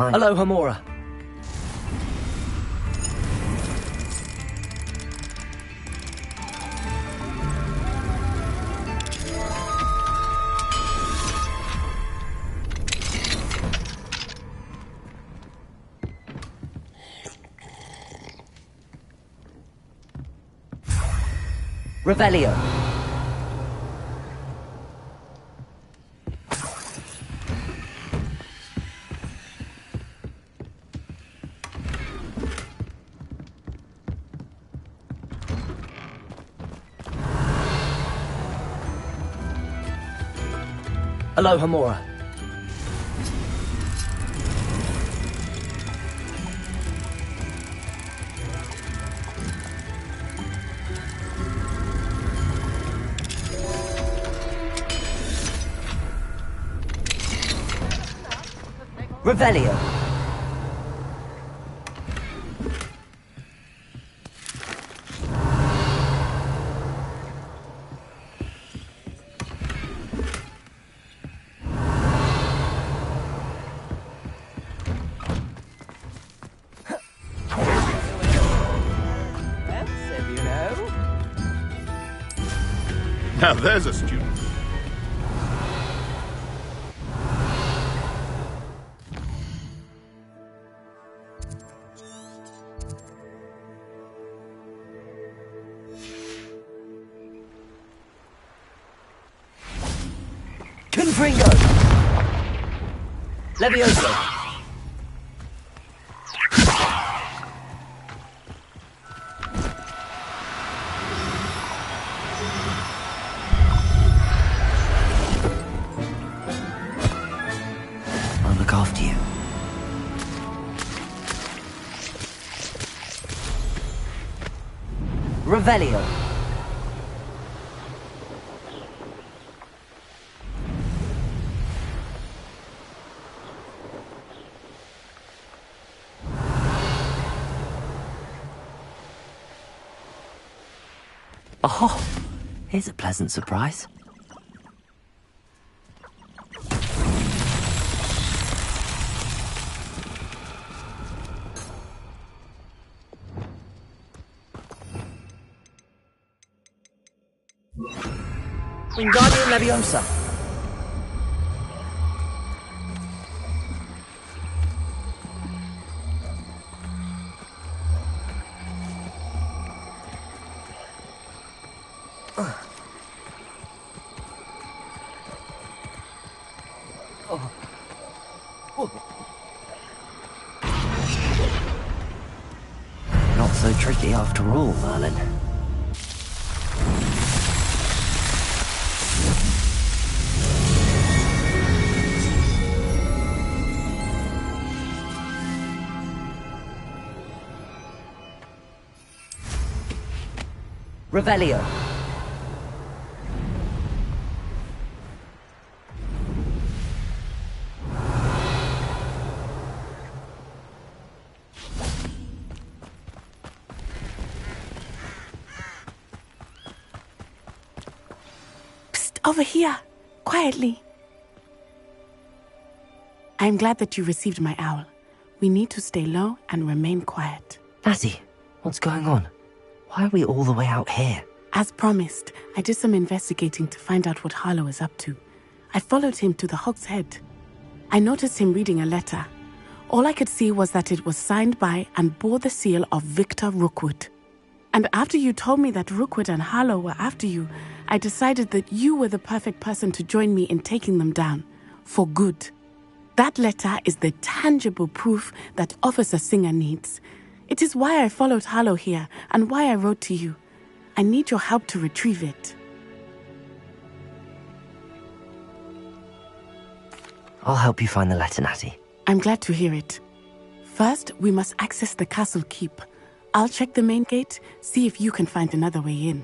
Hi. Aloha Mora. Revelio. Aloha Mora. Revelio. Now there's a student. Confringo. Levioso. I'll look after you. Revelio. Oh, here's a pleasant surprise. Wingardium Leviosa. Not so tricky after all, Merlin. Revelio. Psst, over here. Quietly. I'm glad that you received my owl. We need to stay low and remain quiet. Natty, what's going on? Why are we all the way out here? As promised, I did some investigating to find out what Harlow is up to. I followed him to the Hog's Head. I noticed him reading a letter. All I could see was that it was signed by and bore the seal of Victor Rookwood. And after you told me that Rookwood and Harlow were after you, I decided that you were the perfect person to join me in taking them down. For good. That letter is the tangible proof that Officer Singer needs. It is why I followed Harlow here and why I wrote to you. I need your help to retrieve it. I'll help you find the letter, Natty. I'm glad to hear it. First, we must access the castle keep. I'll check the main gate, see if you can find another way in.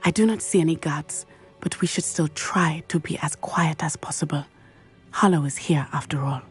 I do not see any guards, but we should still try to be as quiet as possible. Harlow is here after all.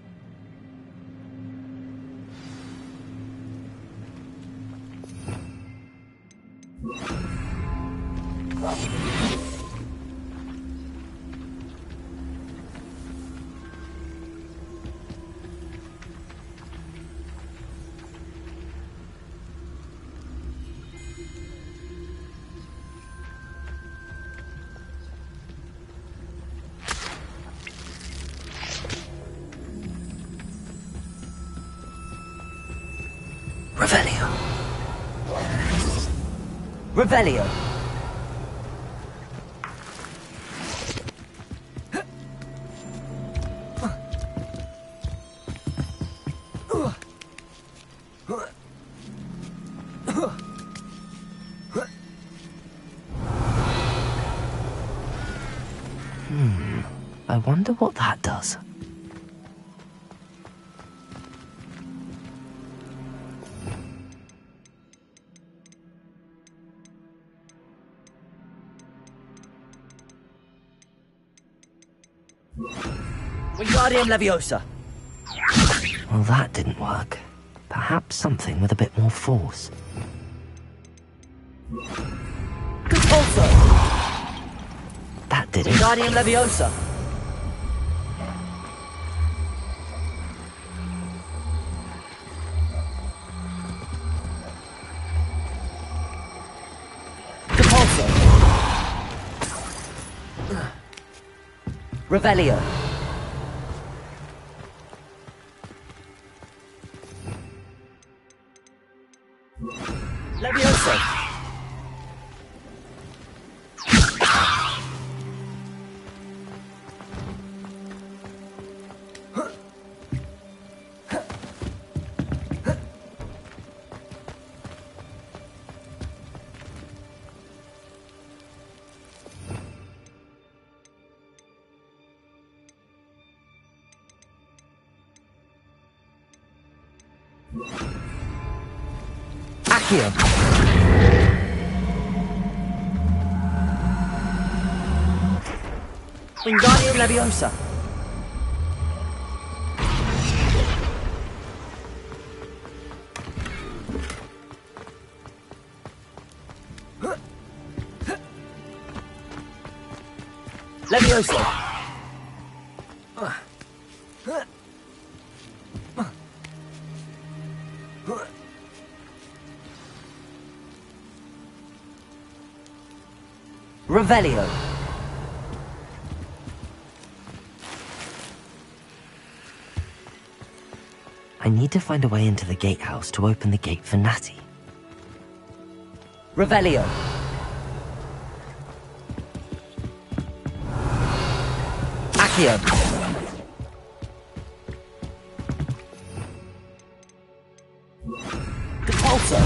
Revelio. I wonder what that does. Wingardium Leviosa. Well, that didn't work. Perhaps something with a bit more force. Compulso. That did it. Wingardium Leviosa. Compulso. Revelio. Leviosa. Accio. Wingardium Leviosa. Leviosa. Revelio. I need to find a way into the gatehouse to open the gate for Natty. Revelio. Accio. Compulso.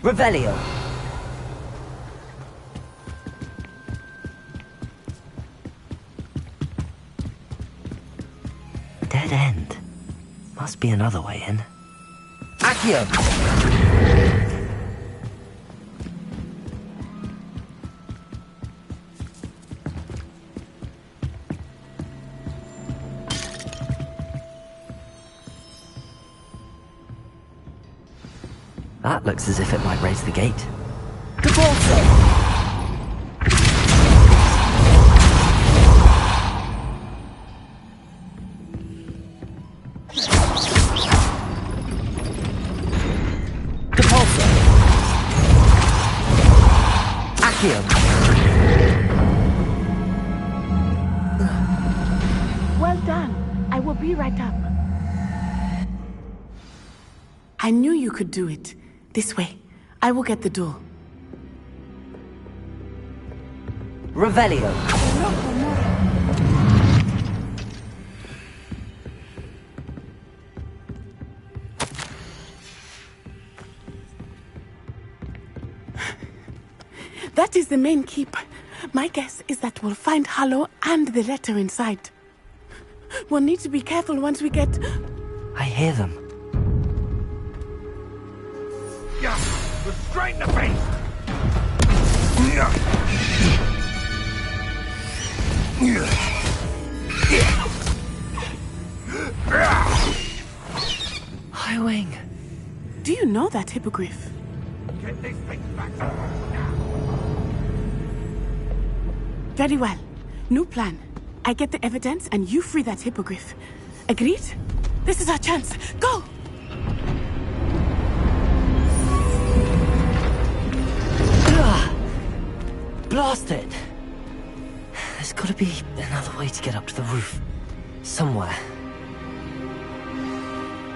Revelio. Dead end. Must be another way in. Accio. That looks as if it might raise the gate. Compulso. Compulso. Accio. Well done. I will be right up. I knew you could do it. This way. I will get the door. Revelio. That is the main keep. My guess is that we'll find Harlow and the letter inside. We'll need to be careful once we get... I hear them. Yeah, but straight in the face. High Wing. Do you know that hippogriff? Get these things back to us now. Very well. New plan. I get the evidence and you free that hippogriff. Agreed? This is our chance. Go! Blast it! There's gotta be another way to get up to the roof. Somewhere.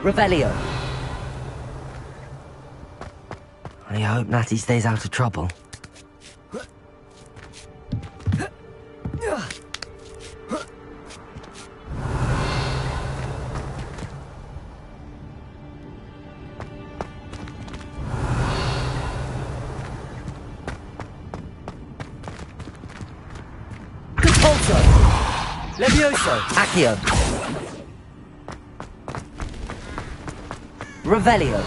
Revelio. I hope Natty stays out of trouble. Levioso! Accio. Revelio.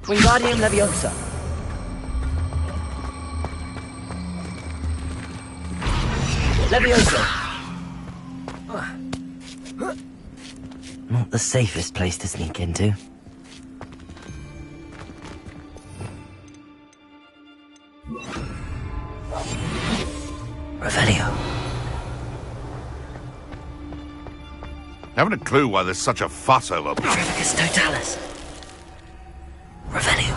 Wingardium Leviosa! Leviosa! Not the safest place to sneak into. Revelio. Haven't a clue why there's such a fuss over... Trifficus totalis. Revelio.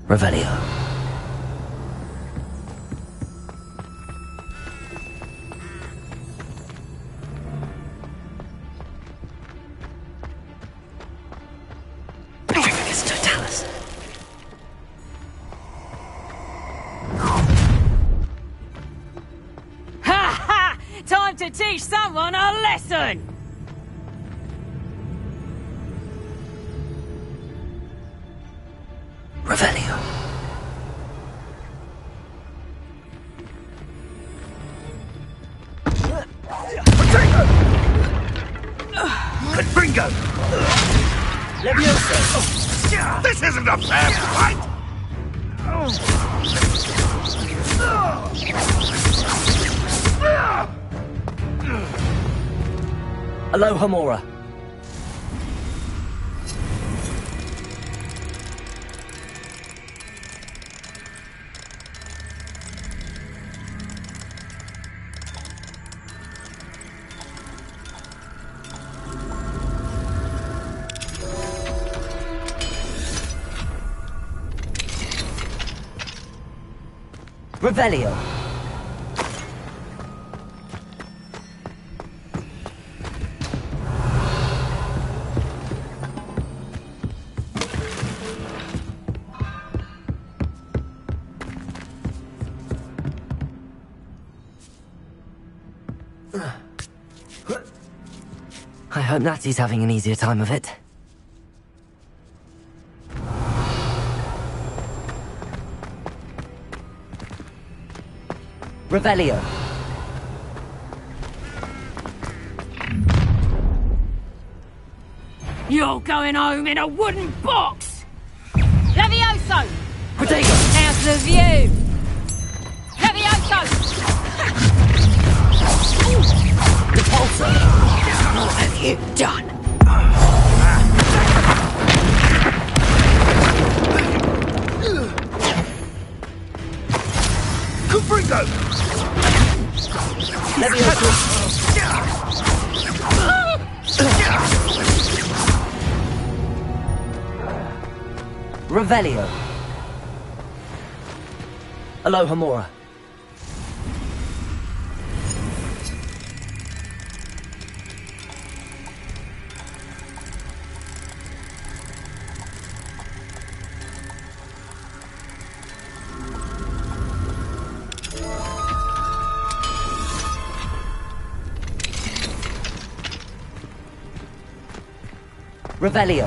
Revelio. Trifficus totalis. Time to teach someone a lesson! Revelio. Confringo! Leviosa! This isn't a fair fight! Alohomora! Revelio! I hope Natty's having an easier time of it. Revelio! You're going home in a wooden box! Levioso! Protego! How's the view? Levioso! Repulsor! What have you done? Confringo! Leviosa! Revelio! Alohomora! Revelio.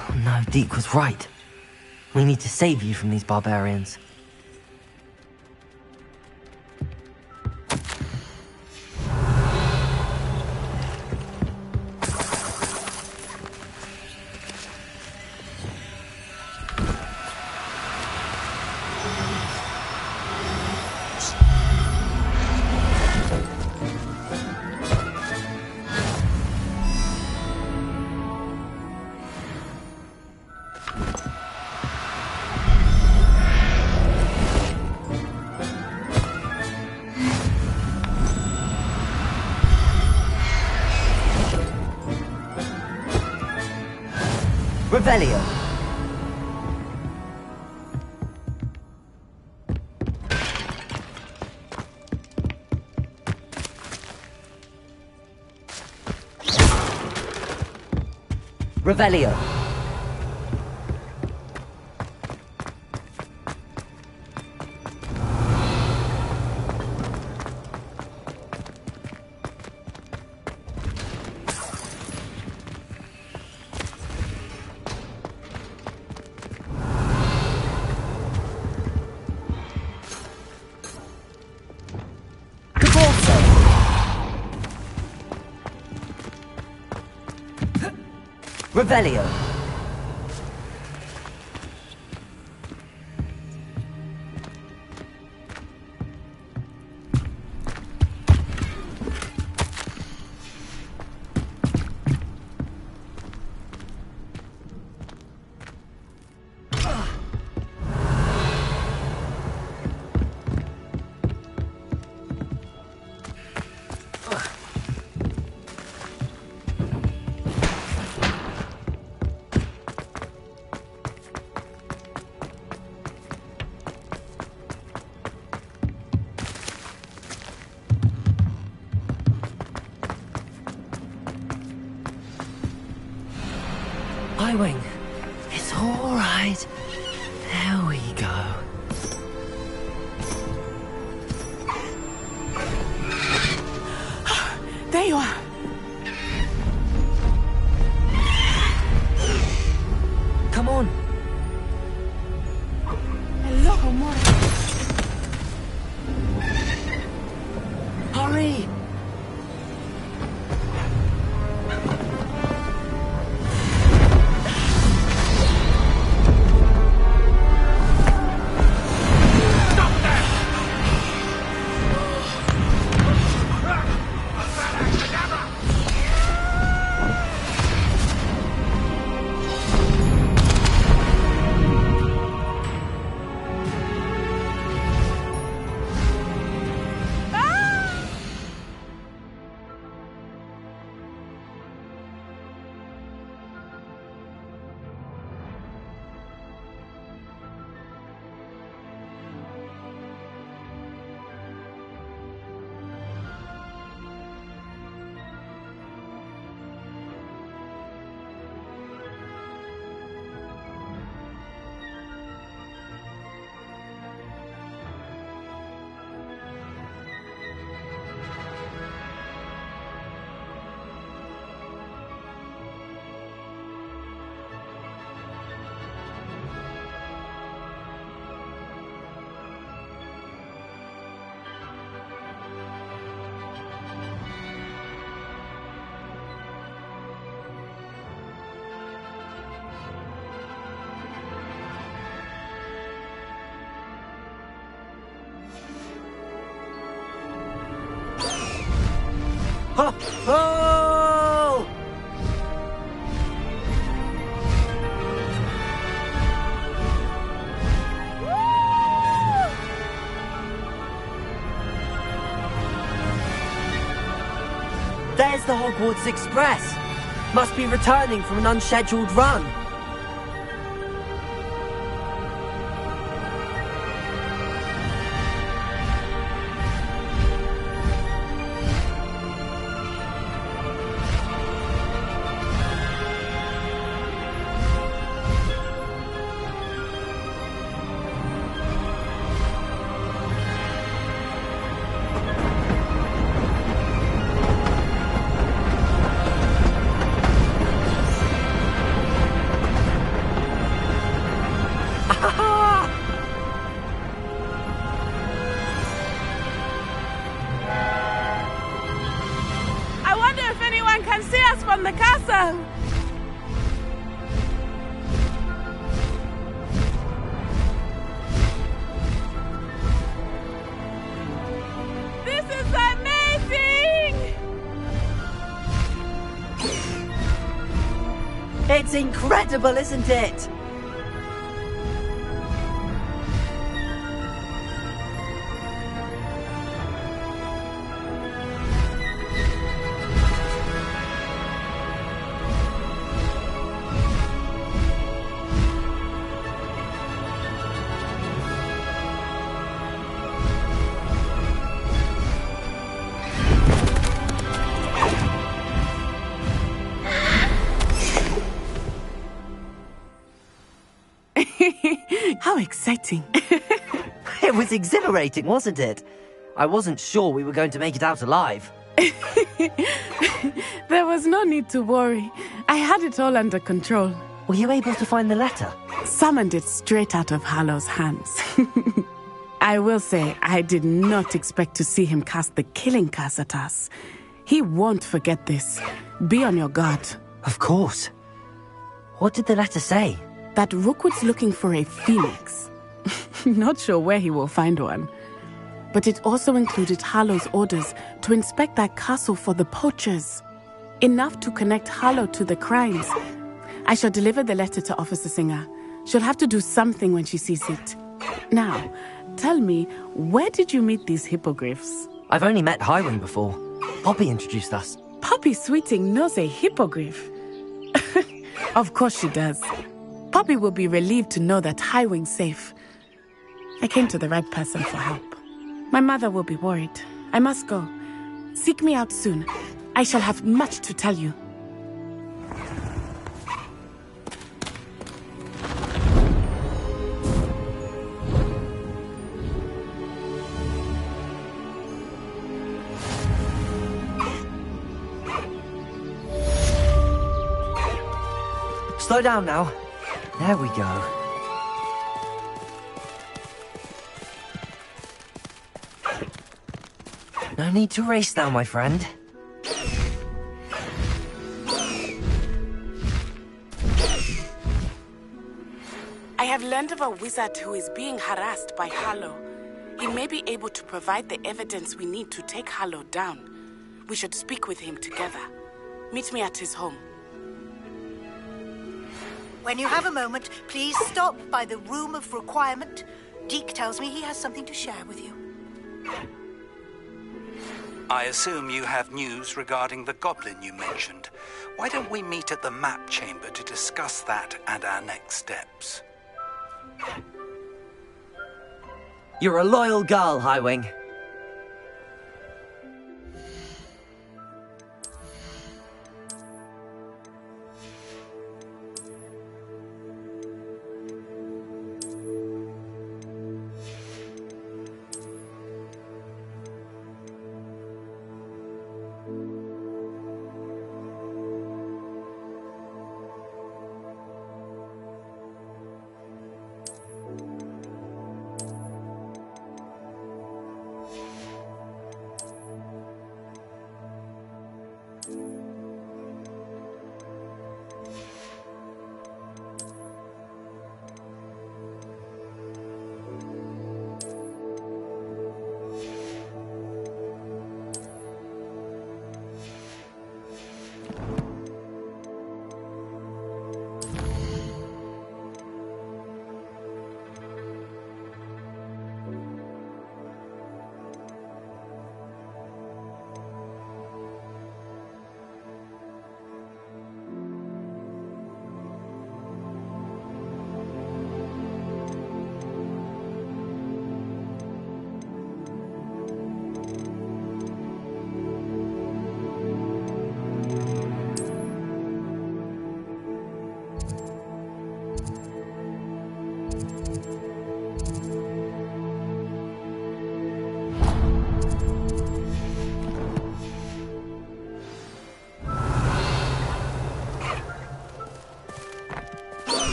Oh no, Deke was right. We need to save you from these barbarians. Revelio. Revelio. Revelio. Highwing, it's all right. There we go. There you are. Come on. Hello, Homura. Hurry! Oh! There's the Hogwarts Express. Must be returning from an unscheduled run. from the castle! This is amazing! It's incredible, isn't it? How exciting. It was exhilarating, wasn't it? I wasn't sure we were going to make it out alive. There was no need to worry. I had it all under control. Were you able to find the letter? Summoned it straight out of Harlow's hands. I will say, I did not expect to see him cast the killing curse at us. He won't forget this. Be on your guard. Of course. What did the letter say? That Rookwood's looking for a phoenix. Not sure where he will find one. But it also included Harlow's orders to inspect that castle for the poachers. Enough to connect Harlow to the crimes. I shall deliver the letter to Officer Singer. She'll have to do something when she sees it. Now, tell me, where did you meet these hippogriffs? I've only met Highwing before. Poppy introduced us. Poppy Sweeting knows a hippogriff. Of course she does. Poppy will be relieved to know that Highwing's safe. I came to the right person for help. My mother will be worried. I must go. Seek me out soon. I shall have much to tell you. Slow down now. There we go. No need to race now, my friend. I have learned of a wizard who is being harassed by Harlow. He may be able to provide the evidence we need to take Harlow down. We should speak with him together. Meet me at his home. When you have a moment, please stop by the Room of Requirement. Deke tells me he has something to share with you. I assume you have news regarding the goblin you mentioned. Why don't we meet at the map chamber to discuss that and our next steps? You're a loyal girl, Highwing.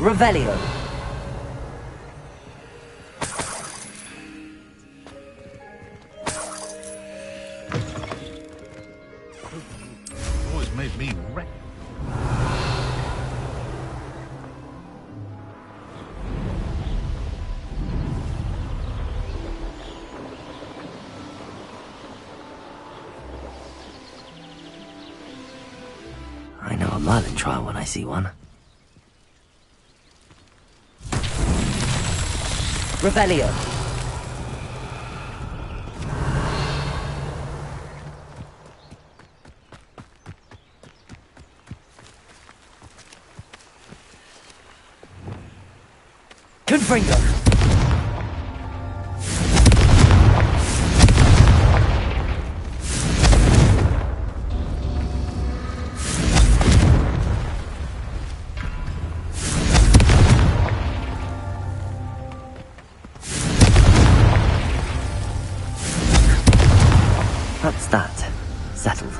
Revelio. Always made me wreck. I know a Merlin trial when I see one. Revelio. Confringo. That's that. Settled.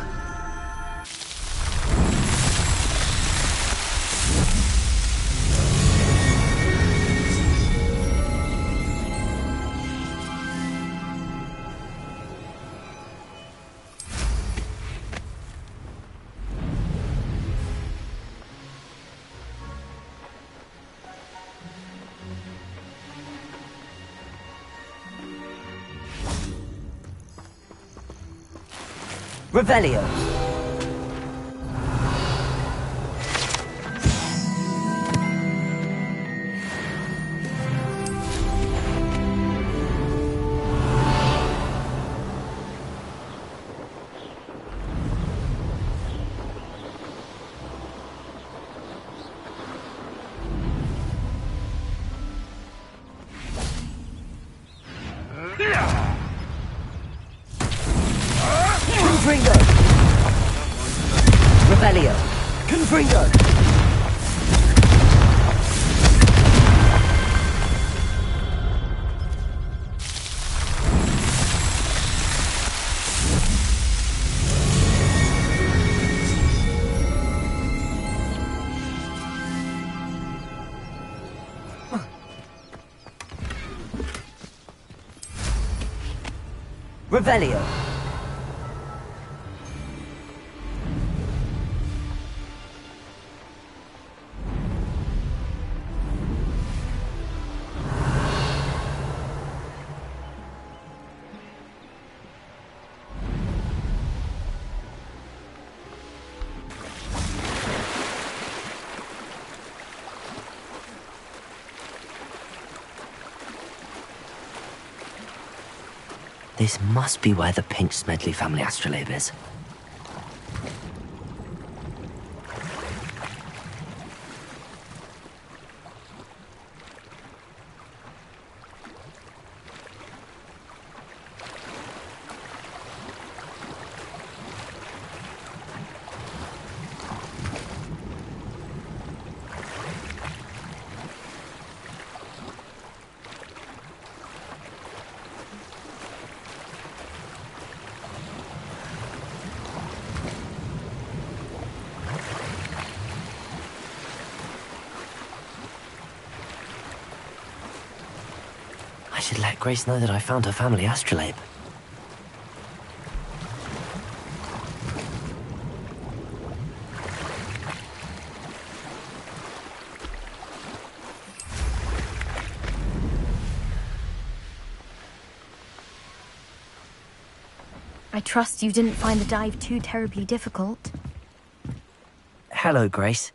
Revelio. Confringo. Revelio. Confringo. Revelio. This must be where the Pinch Smedley family astrolabe is. I should let Grace know that I found her family astrolabe. I trust you didn't find the dive too terribly difficult. Hello, Grace.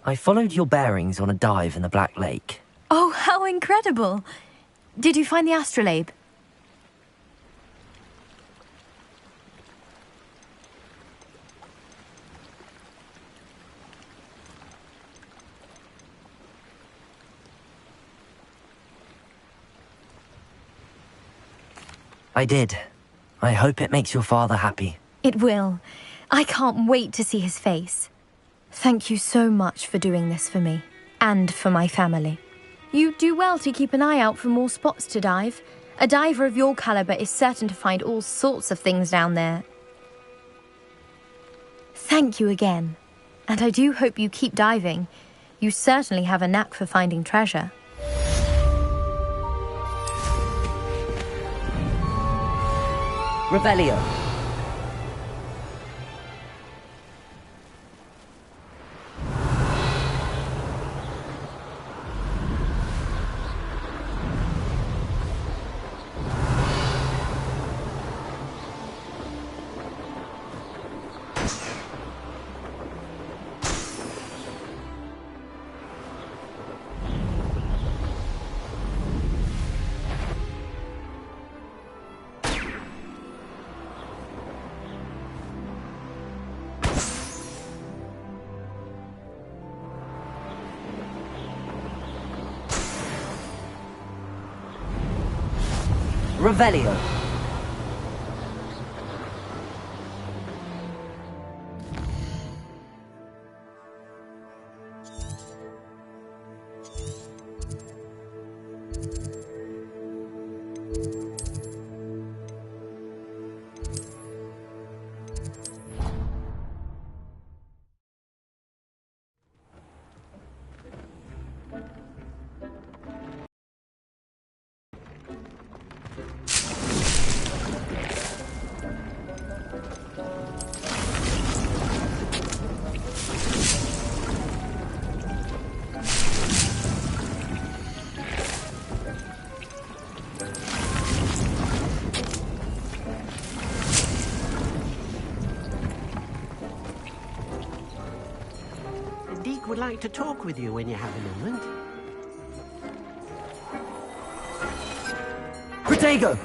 I followed your bearings on a dive in the Black Lake. Oh, how incredible! Did you find the astrolabe? I did. I hope it makes your father happy. It will. I can't wait to see his face. Thank you so much for doing this for me, and for my family. You do well to keep an eye out for more spots to dive. A diver of your caliber is certain to find all sorts of things down there. Thank you again, and I do hope you keep diving. You certainly have a knack for finding treasure. Revelio. Revelio. Deke would like to talk with you when you have a moment. Protego!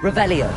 Revelio.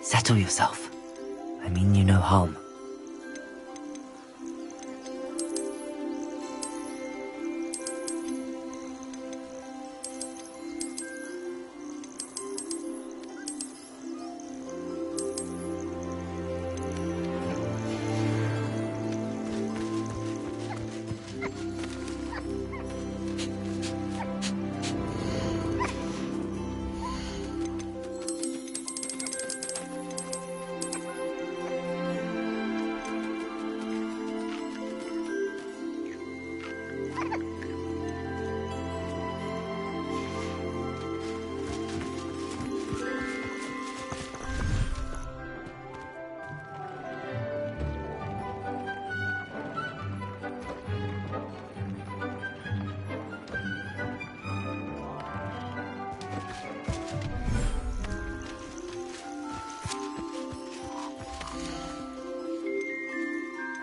Settle yourself. I mean you no harm.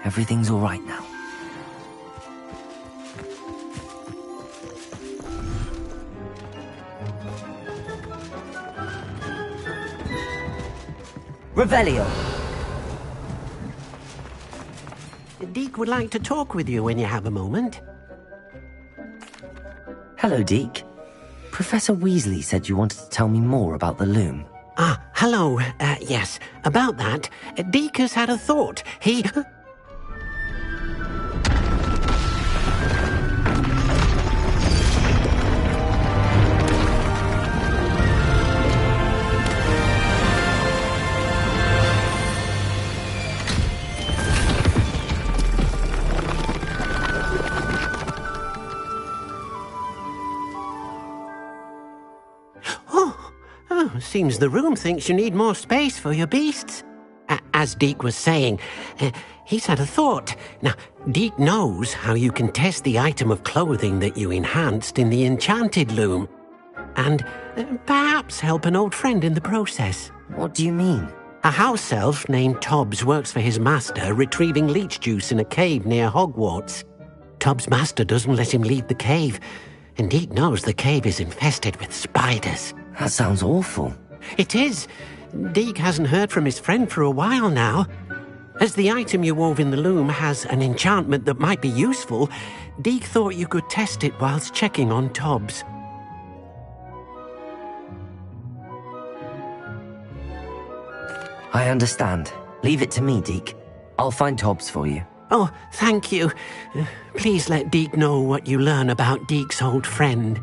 Everything's all right now. Revelio. Deke would like to talk with you when you have a moment. Hello, Deke. Professor Weasley said you wanted to tell me more about the loom. Ah, hello. Yes, about that. Deke has had a thought. He... Seems the room thinks you need more space for your beasts. As Deke was saying, he's had a thought. Now, Deke knows how you can test the item of clothing that you enhanced in the enchanted loom. And perhaps help an old friend in the process. What do you mean? A house elf named Tobbs works for his master, retrieving leech juice in a cave near Hogwarts. Tobbs' master doesn't let him leave the cave, and Deke knows the cave is infested with spiders. That sounds awful. It is. Deke hasn't heard from his friend for a while now. As the item you wove in the loom has an enchantment that might be useful, Deke thought you could test it whilst checking on Tobbs. I understand. Leave it to me, Deke. I'll find Tobbs for you. Oh, thank you. Please let Deke know what you learn about Deke's old friend.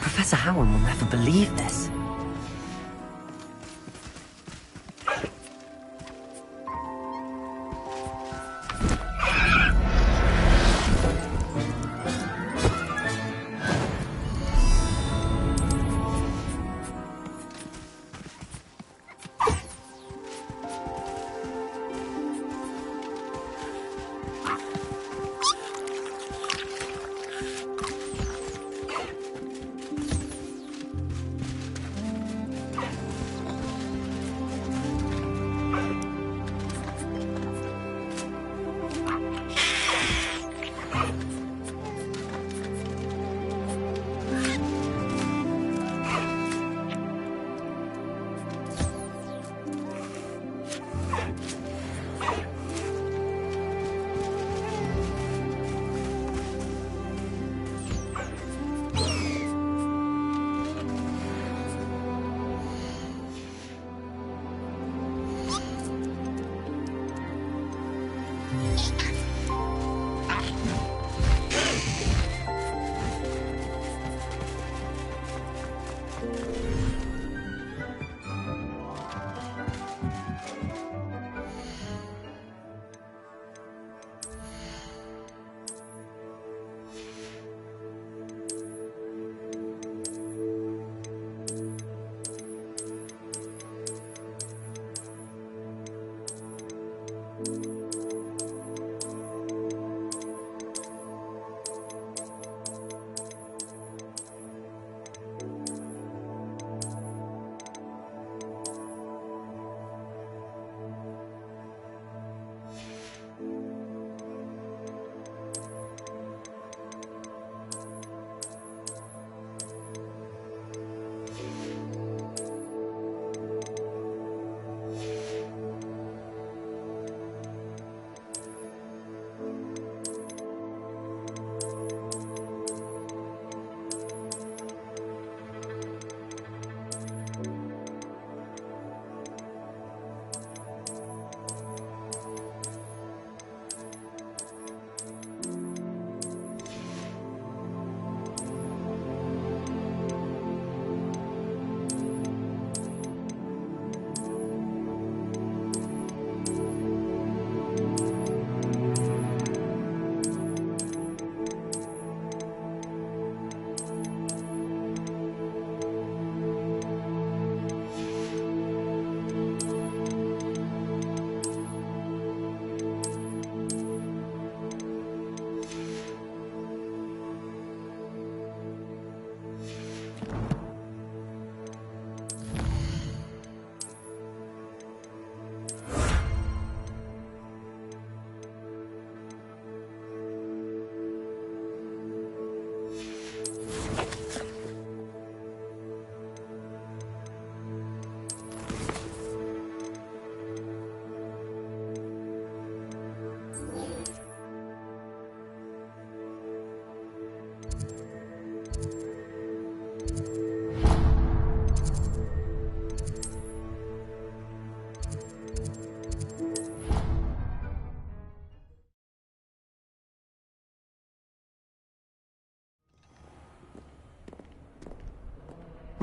Professor Howard will never believe this.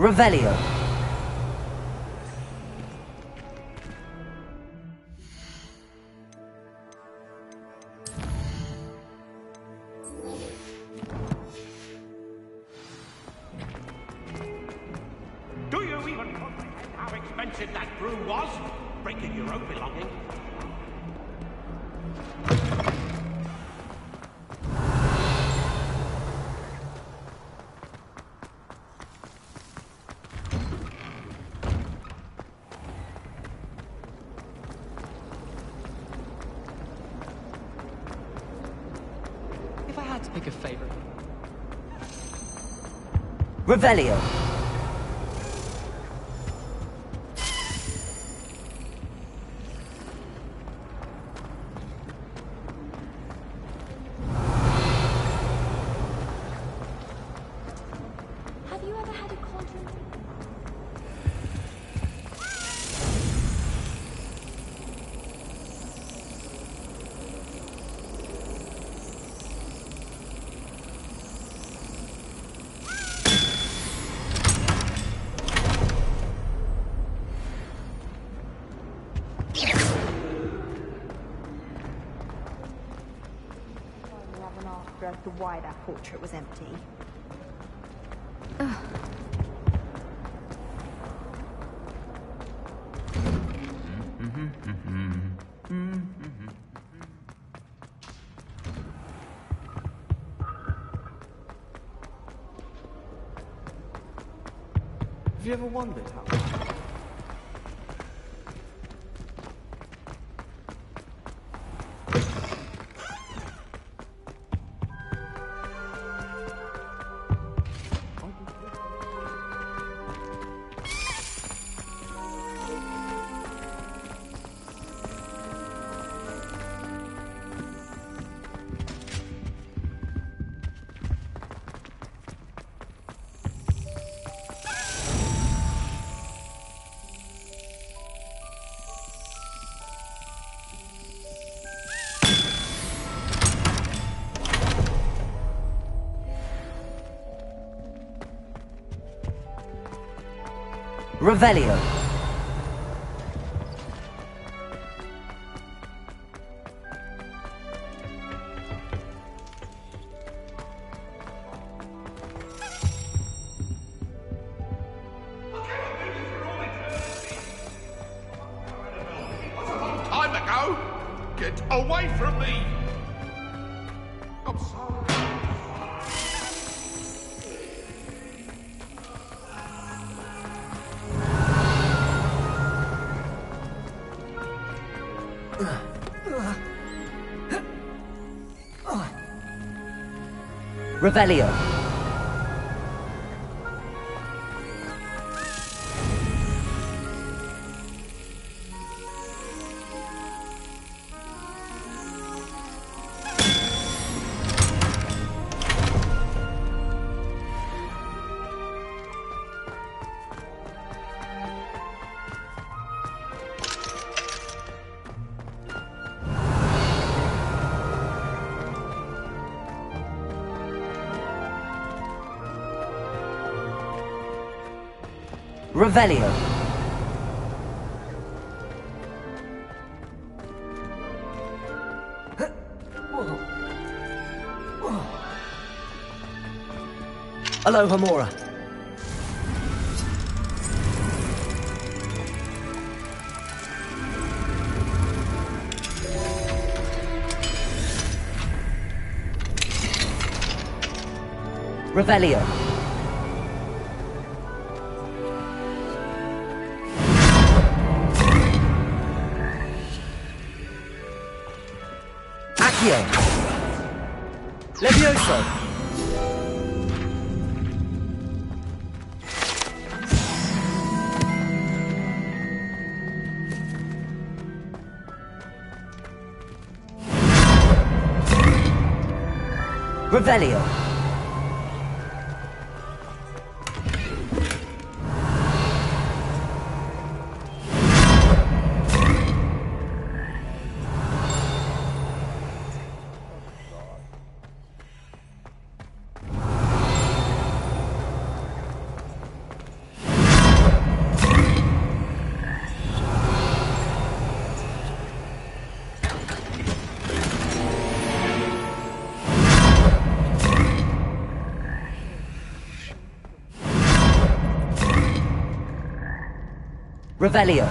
Revelio. Do you even comprehend how expensive that brew was? Breaking your own belongings. If I had to pick a favorite. Revelio. Have you ever had a contract? As to why that portrait was empty. Have you ever wondered how... Revelio. Time ago! Get away from me! I'm sorry. Revelio. Revelio. Aloha Mora. Revelio. Accio. Levioso. Revelio. Revelio.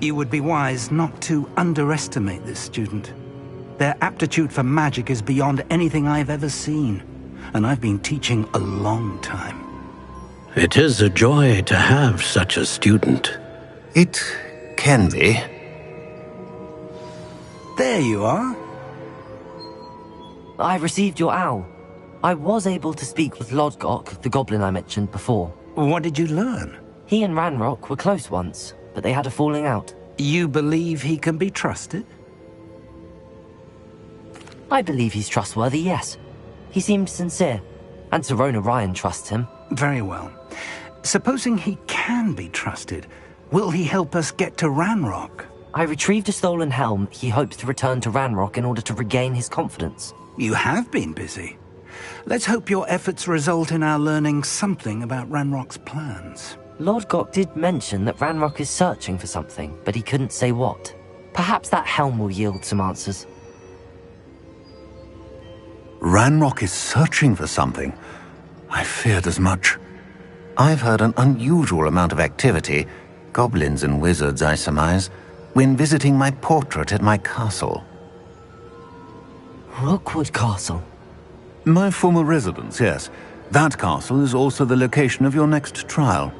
You would be wise not to underestimate this student. Their aptitude for magic is beyond anything I've ever seen, and I've been teaching a long time. It is a joy to have such a student. It can be. There you are. I received your owl. I was able to speak with Lodgok, the goblin I mentioned before. What did you learn? He and Ranrock were close once, but they had a falling out. You believe he can be trusted? I believe he's trustworthy, yes. He seemed sincere, and Sirona Ryan trusts him. Very well. Supposing he can be trusted, will he help us get to Ranrock? I retrieved a stolen helm he hopes to return to Ranrock in order to regain his confidence. You have been busy. Let's hope your efforts result in our learning something about Ranrock's plans. Lodgok did mention that Ranrock is searching for something, but he couldn't say what. Perhaps that helm will yield some answers. Ranrock is searching for something. I feared as much. I've heard an unusual amount of activity, goblins and wizards, I surmise, when visiting my portrait at my castle. Rookwood Castle? My former residence, yes. That castle is also the location of your next trial.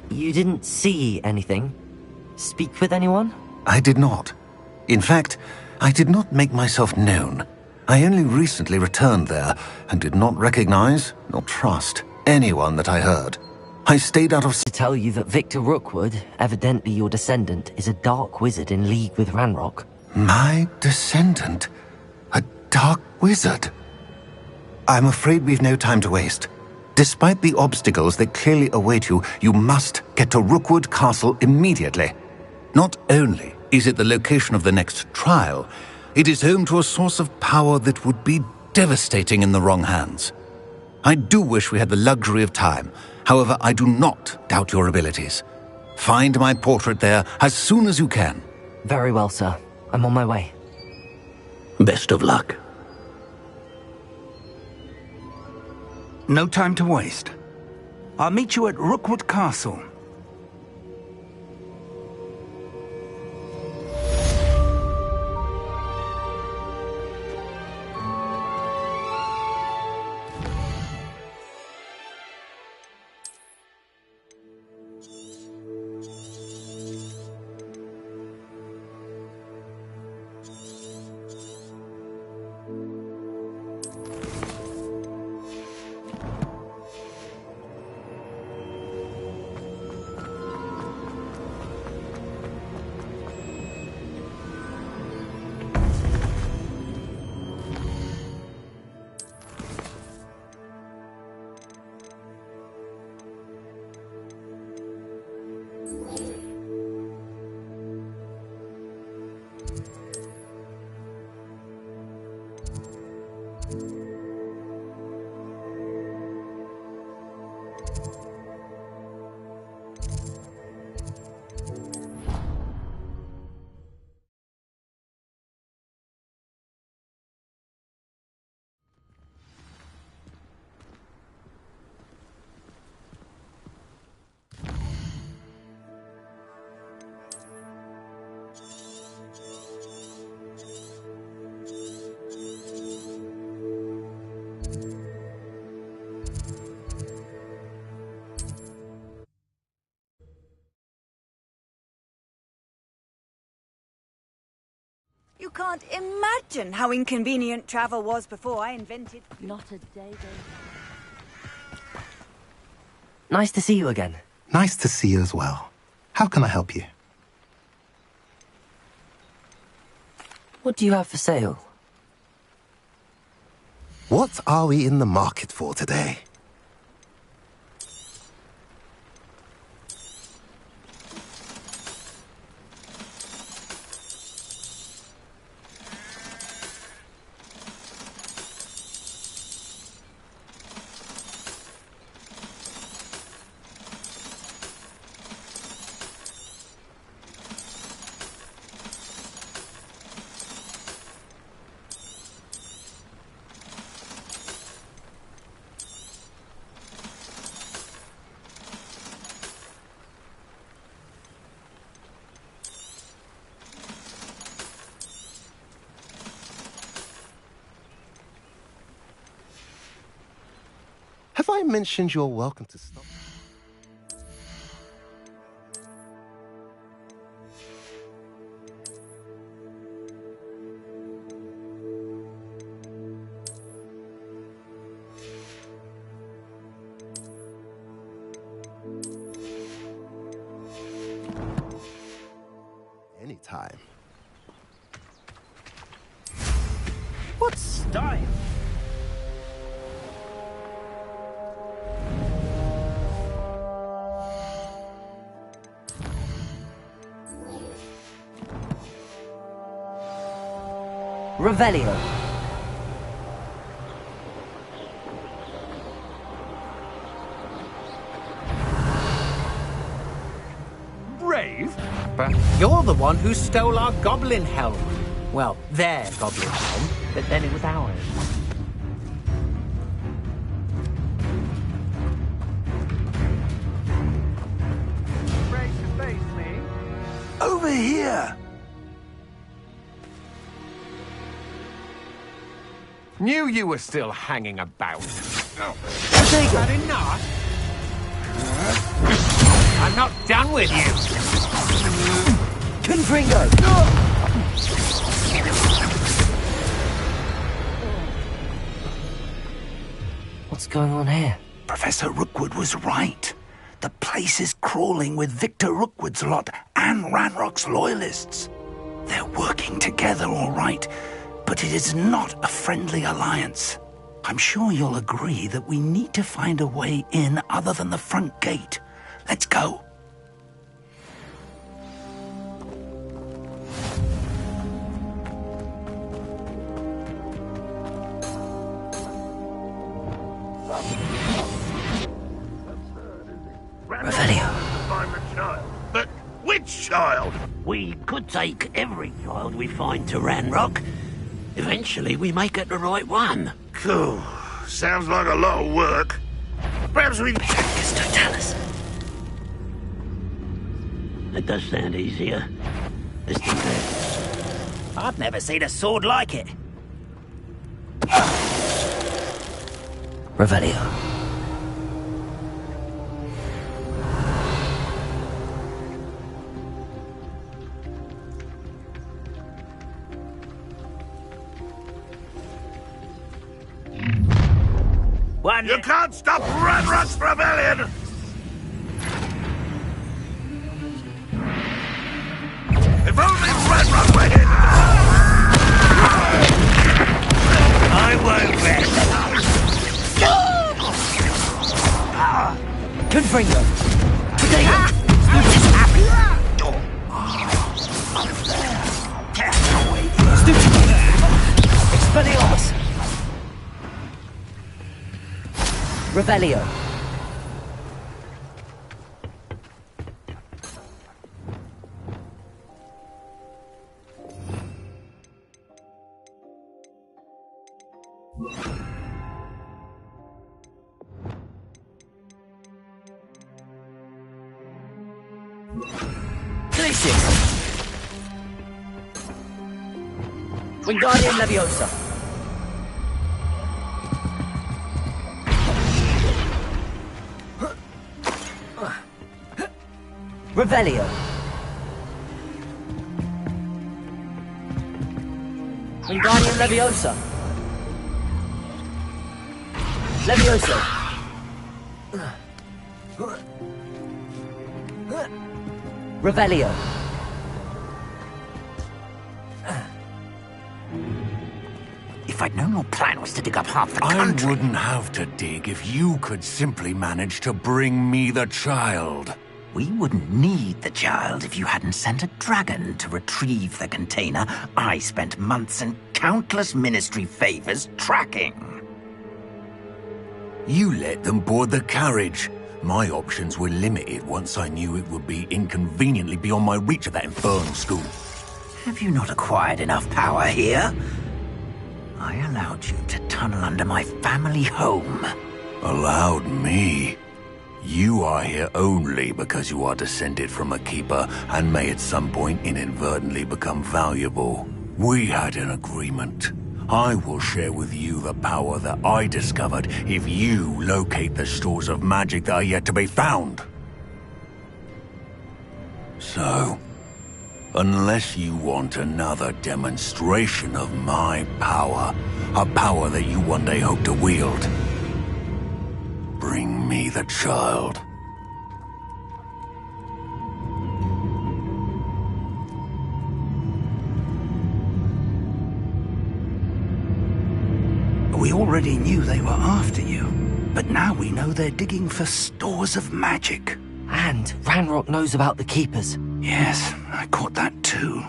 You didn't see anything? Speak with anyone? I did not. In fact, I did not make myself known. I only recently returned there and did not recognize nor trust anyone that I heard. I stayed out of... To tell you that Victor Rookwood, evidently your descendant, is a dark wizard in league with Ranrock. My descendant? A dark wizard? I'm afraid we've no time to waste. Despite the obstacles that clearly await you, you must get to Rookwood Castle immediately. Not only is it the location of the next trial, it is home to a source of power that would be devastating in the wrong hands. I do wish we had the luxury of time. However, I do not doubt your abilities. Find my portrait there as soon as you can. Very well, sir. I'm on my way. Best of luck. No time to waste. I'll meet you at Rookwood Castle. You can't imagine how inconvenient travel was before I invented... Not a day goes by. Nice to see you again. Nice to see you as well. How can I help you? What do you have for sale? What are we in the market for today? Have I mentioned you're welcome to stop? Anytime. What style? Revelio. Brave? But you're the one who stole our goblin helm. Well, their goblin helm, but then it was ours. Face to face, me? Over here! Knew you were still hanging about. Had enough? I'm not done with you. Confringo! What's going on here? Professor Rookwood was right. The place is crawling with Victor Rookwood's lot and Ranrock's loyalists. They're working together, all right, but it is not a friendly alliance. I'm sure you'll agree that we need to find a way in other than the front gate. Let's go. Find the child. But which child? We could take every child we find to Ranrock. Eventually we may get the right one. Cool. Sounds like a lot of work. Perhaps we... Just don't tell us. That does sound easier. Let's do that. I've never seen a sword like it. Revelio. You can't stop Ranrock's rebellion! If only Ranrock were here! I won't rest. Confringo. Expelliarmus. Revelio. Glacius. Wingardium Leviosa. Revelio. Wingardium Leviosa. Leviosa. Revelio. If I'd known your plan was to dig up half the country... I wouldn't have to dig if you could simply manage to bring me the child. We wouldn't need the child if you hadn't sent a dragon to retrieve the container I spent months and countless ministry favors tracking. You let them board the carriage. My options were limited once I knew it would be inconveniently beyond my reach at that infernal school. Have you not acquired enough power here? I allowed you to tunnel under my family home. Allowed me? You are here only because you are descended from a keeper and may at some point inadvertently become valuable. We had an agreement. I will share with you the power that I discovered if you locate the stores of magic that are yet to be found. So, unless you want another demonstration of my power, a power that you one day hope to wield, bring me the child. We already knew they were after you, but now we know they're digging for stores of magic. And Ranrock knows about the Keepers. Yes, I caught that too.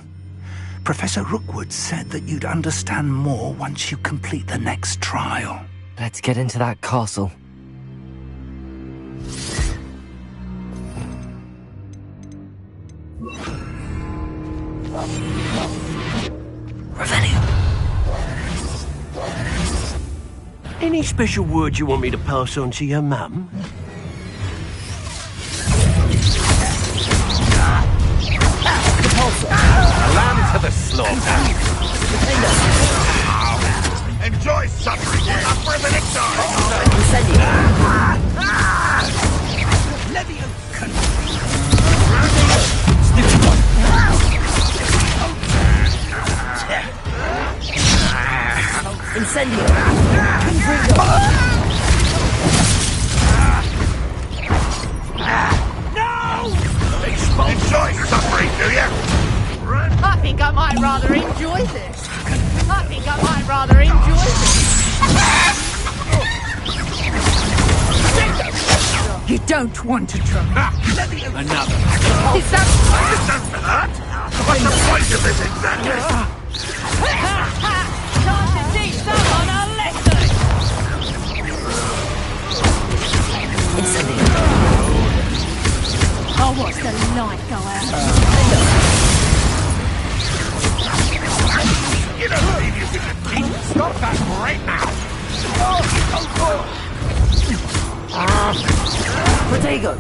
Professor Rookwood said that you'd understand more once you complete the next trial. Let's get into that castle. Revelio. Any special word you want me to pass on to your mum? A lamb to the slaughter. Enjoy Incendio! Enjoy suffering, do you? I think I might rather enjoy this. I think I might rather enjoy this. You don't want to try. Another. Is that... For that? What's the point of this exactly? Time to teach someone a lesson! Incendio! I'll watch the light go out. You don't believe you can stop that right now! Protego!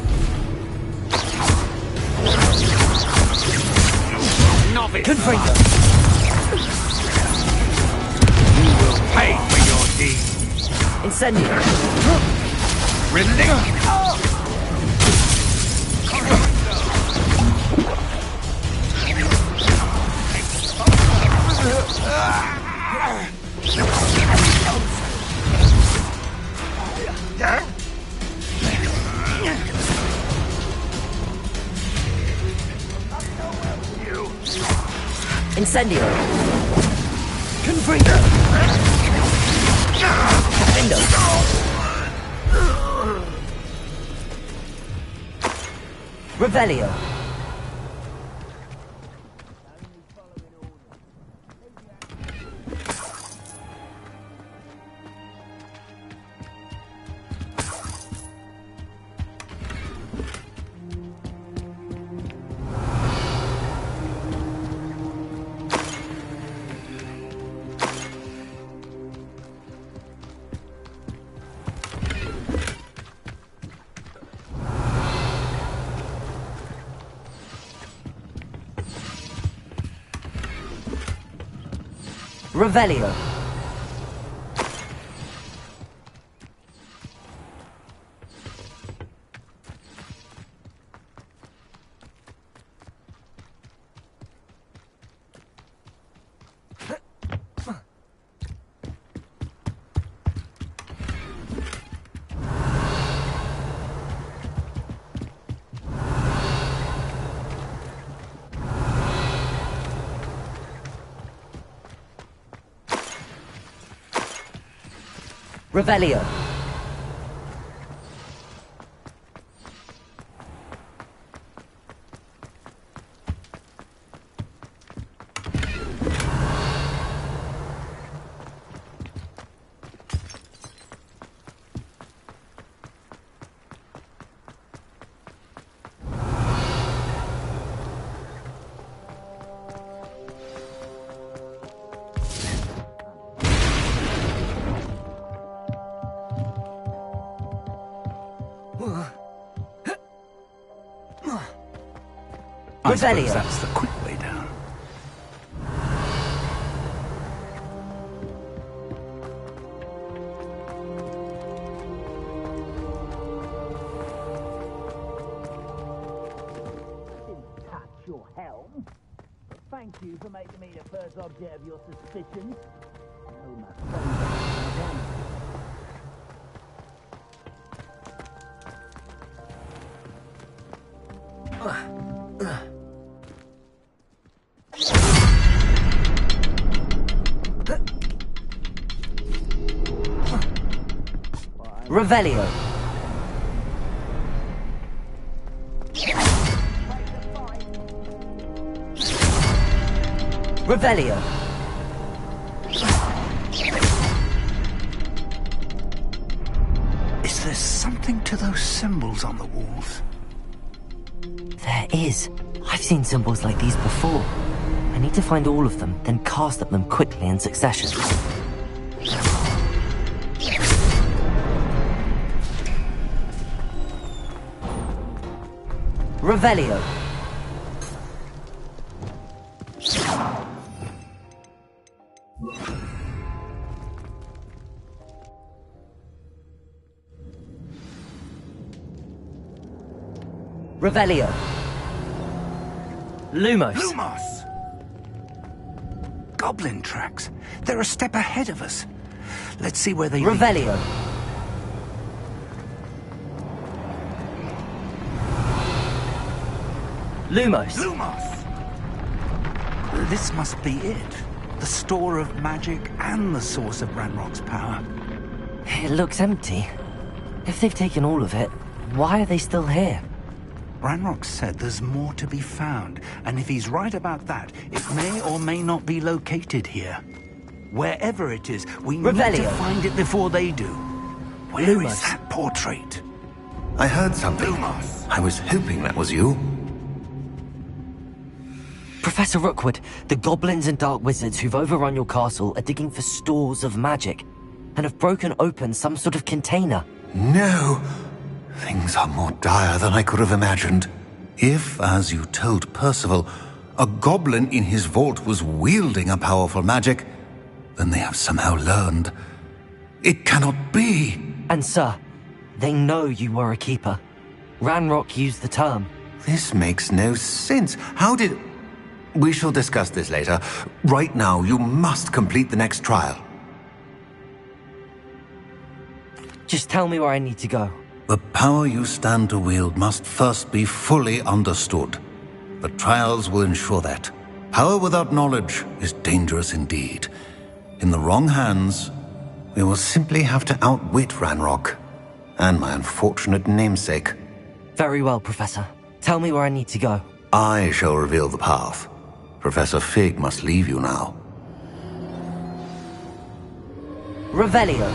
Novice! Confringo! You will pay for your deeds! Incendio! Release! Incendio! Confringo! Defendo! Revelio! Revelio. Revelio. I suppose that's the quick way down. Touch your helm. Thank you for making me the first object of your suspicions. Oh, my friend. Revelio. Revelio. Is there something to those symbols on the walls? There is. I've seen symbols like these before. I need to find all of them, then cast at them quickly in succession. Revelio. Revelio. Lumos. Lumos! Goblin tracks. They're a step ahead of us. Let's see where they lead. Revelio. Lumos. Lumos! This must be it. The store of magic and the source of Ranrock's power. It looks empty. If they've taken all of it, why are they still here? Ranrock said there's more to be found, and if he's right about that, it may or may not be located here. Wherever it is, we need to find it before they do. Where is that portrait? I heard something. Lumos. I was hoping that was you. Professor Rookwood, the goblins and dark wizards who've overrun your castle are digging for stores of magic and have broken open some sort of container. No! Things are more dire than I could have imagined. If, as you told Percival, a goblin in his vault was wielding a powerful magic, then they have somehow learned. It cannot be! And sir, they know you were a keeper. Ranrock used the term. This makes no sense. How did... We shall discuss this later. Right now, you must complete the next trial. Just tell me where I need to go. The power you stand to wield must first be fully understood. The trials will ensure that. Power without knowledge is dangerous indeed. In the wrong hands, we will simply have to outwit Ranrock and my unfortunate namesake. Very well, Professor. Tell me where I need to go. I shall reveal the path. Professor Fig must leave you now. Revelio.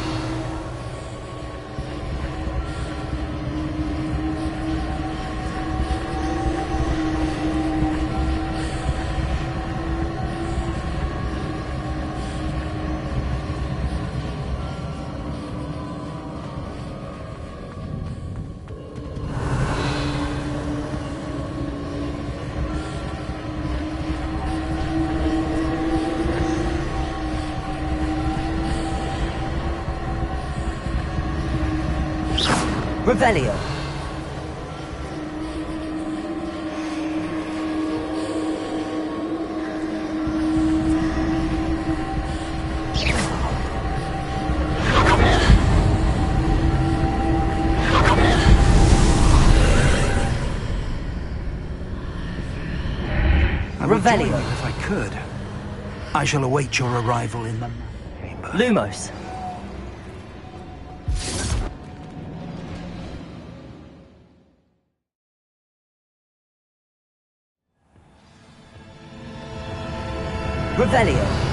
Revelio. I would join you if I could. I shall await your arrival in the chamber. Lumos. Revelio.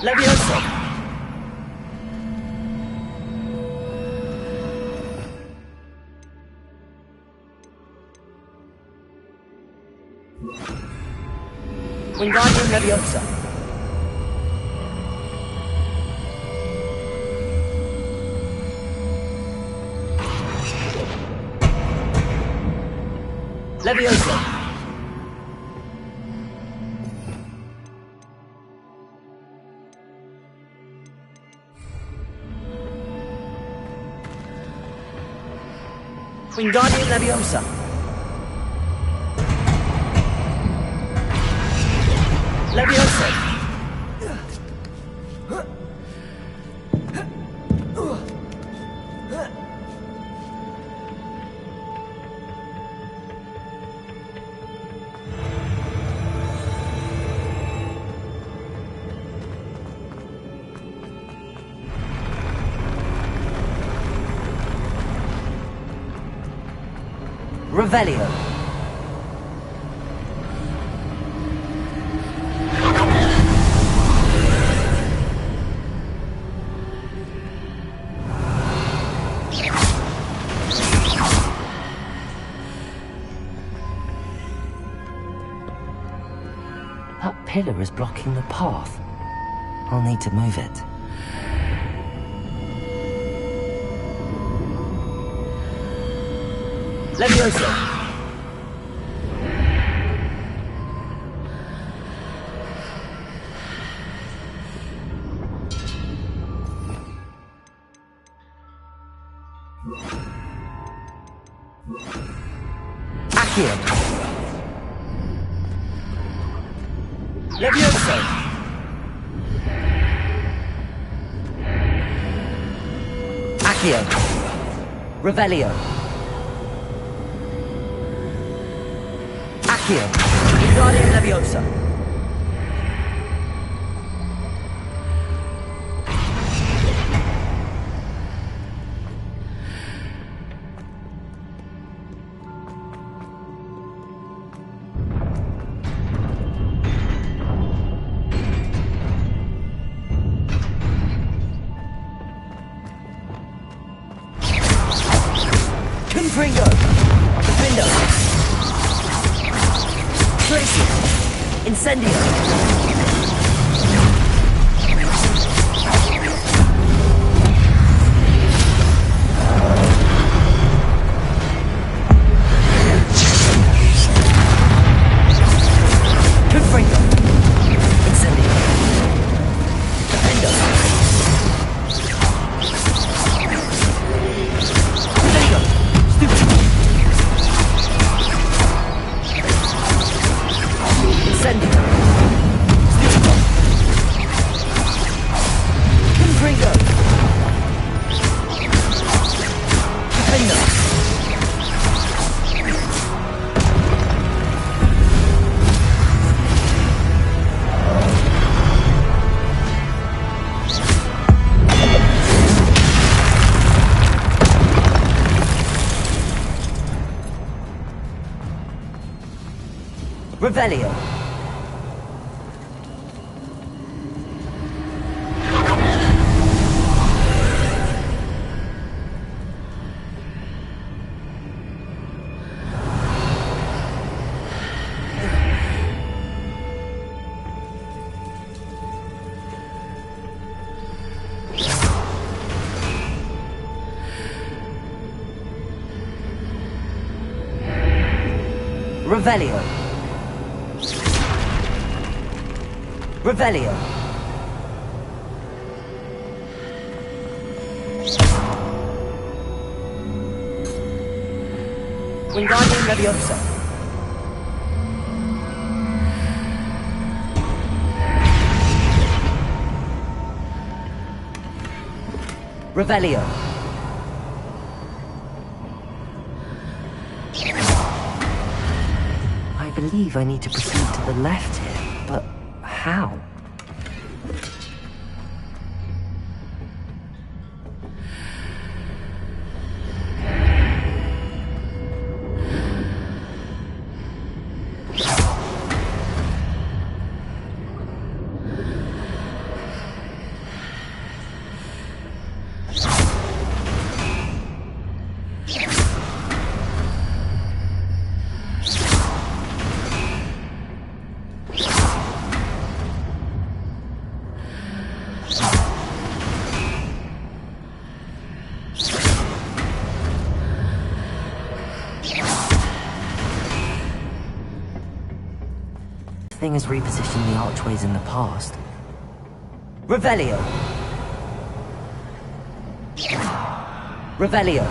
Leviosa. Wingardium Leviosa. Leviosa. Wingardium Leviosa. Leviosa. Revelio. That pillar is blocking the path. I'll need to move it. Levioso! Accio! Levioso! Accio! Revelio! Accio! Wingardium Leviosa! Confringo! Defendo! Tracy! Incendio! Confringo! Incendio! Defendo! Confringo! Stupid! Incendio! Stupido! Confringo! Defendo! Revelio! Revelio! Revelio! Wingardium Leviosa! Revelio! I believe I need to proceed to the left here, but how? Thing has repositioned the archways in the past. Revelio! Revelio!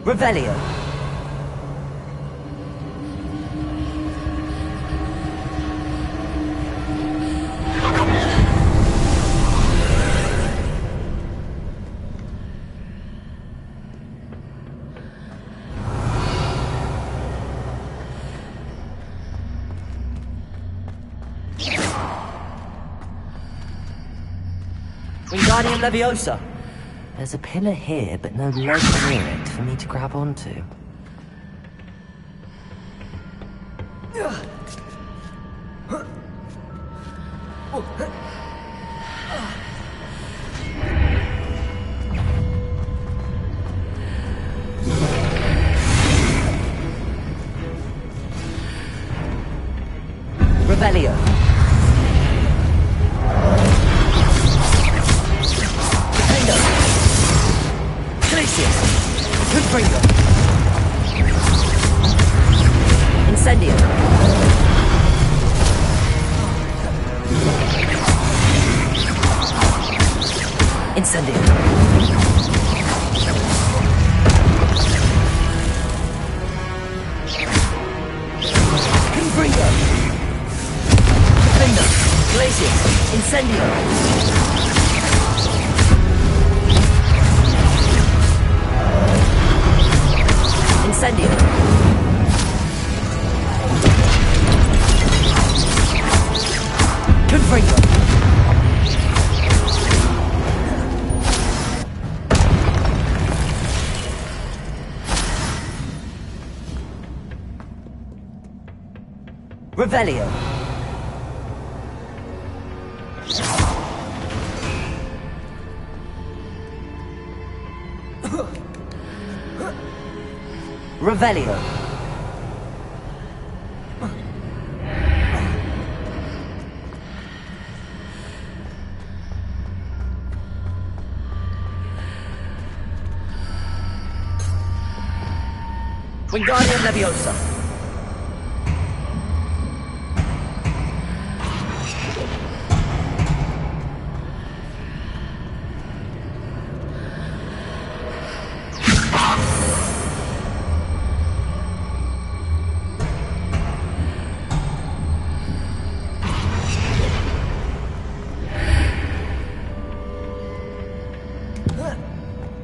Revelio. Wingardium Leviosa. There's a pillar here, but no leg near it for me to grab onto. Revelio. Confringo. Incendio. Incendio. Confringo. Defender. Glacius. Incendio. Incendio. Confringo. Revelio. Revelio. Wingardium Leviosa.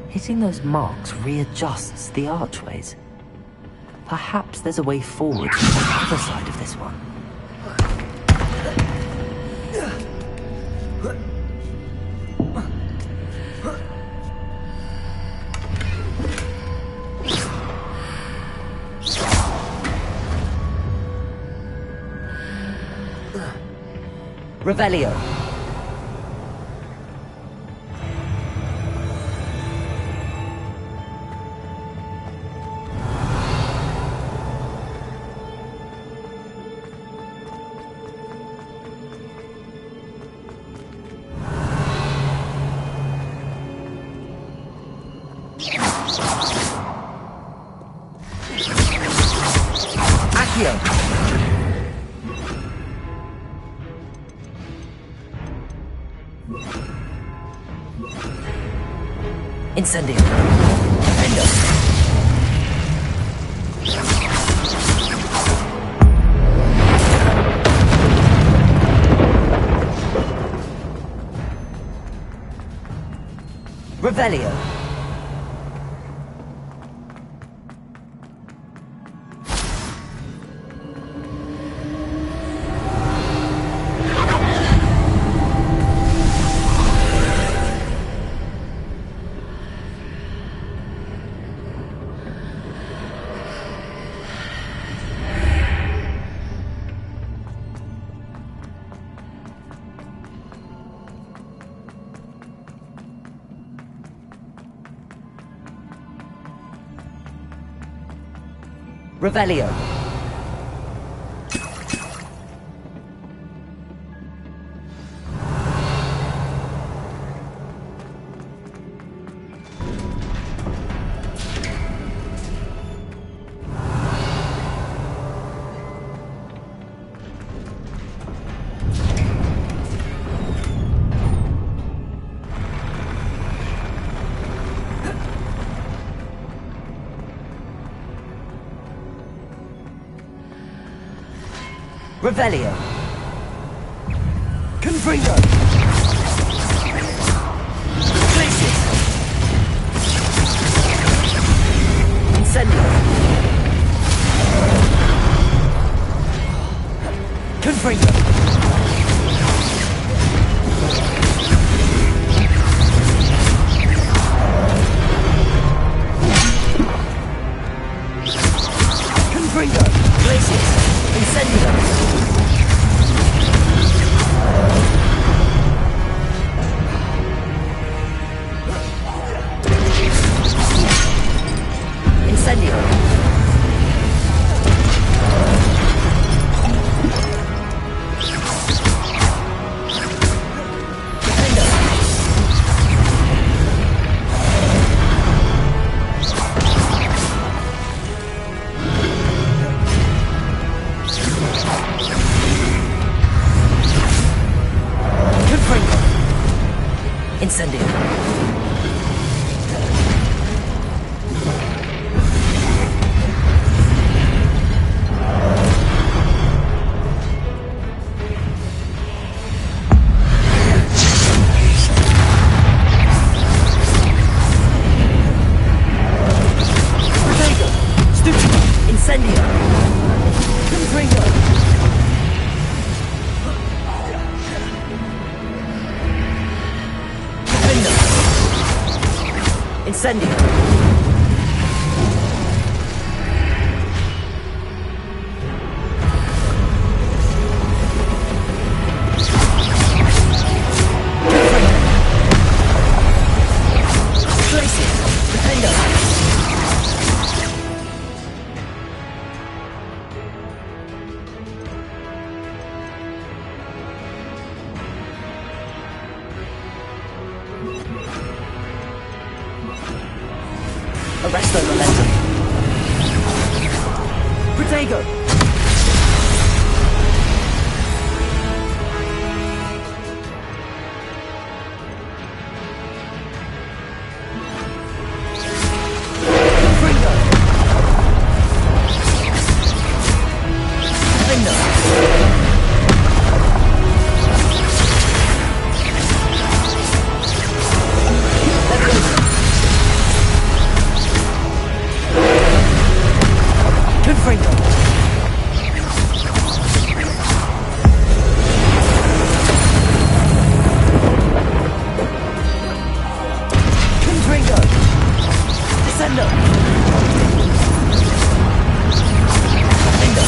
Hitting those marks readjusts the archways. Perhaps there's a way forward to the other side of this one. Revelio. Incendio. Endo. Revelio. Revelio. Revelio. Confringo. Glacius. Incendio. Confringo. Confringo. Glacius. Incendio. Incendio. Confringo. Incendio. Protego. Stupido. Incendio. Confringo. Defendo. Incendio. Glacius. Defendo. Arresto momentum. Protego. Confringo. Defendo. Confringo. Confringo. Descendo. Defendo.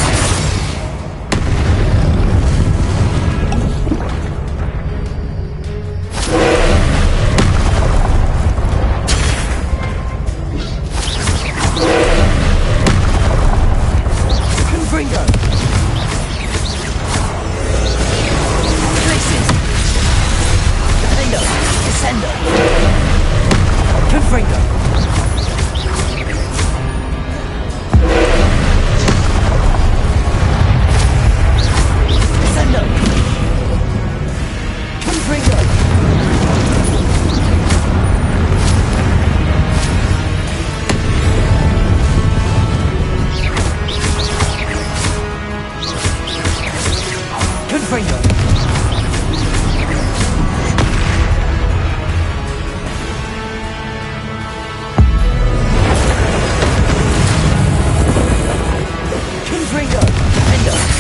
Confringo. Glacius. Defendo. Descendo. Confringo. Descendo. Confringo. Confringo. Confringo. Defendo.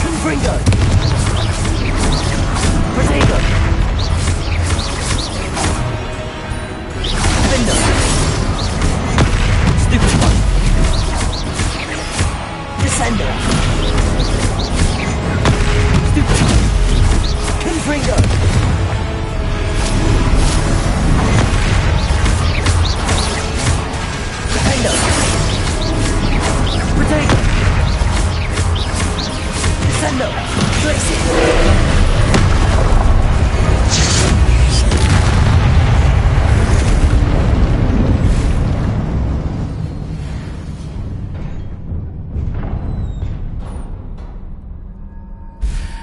Confringo. Protego. Defendo. Stupid one. Descendo. Stupid one. Confringo. Defendo. Protego. Descendo. Glacius.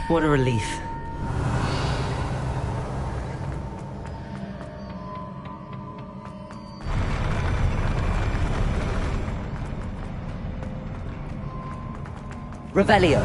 What a relief. Revelio.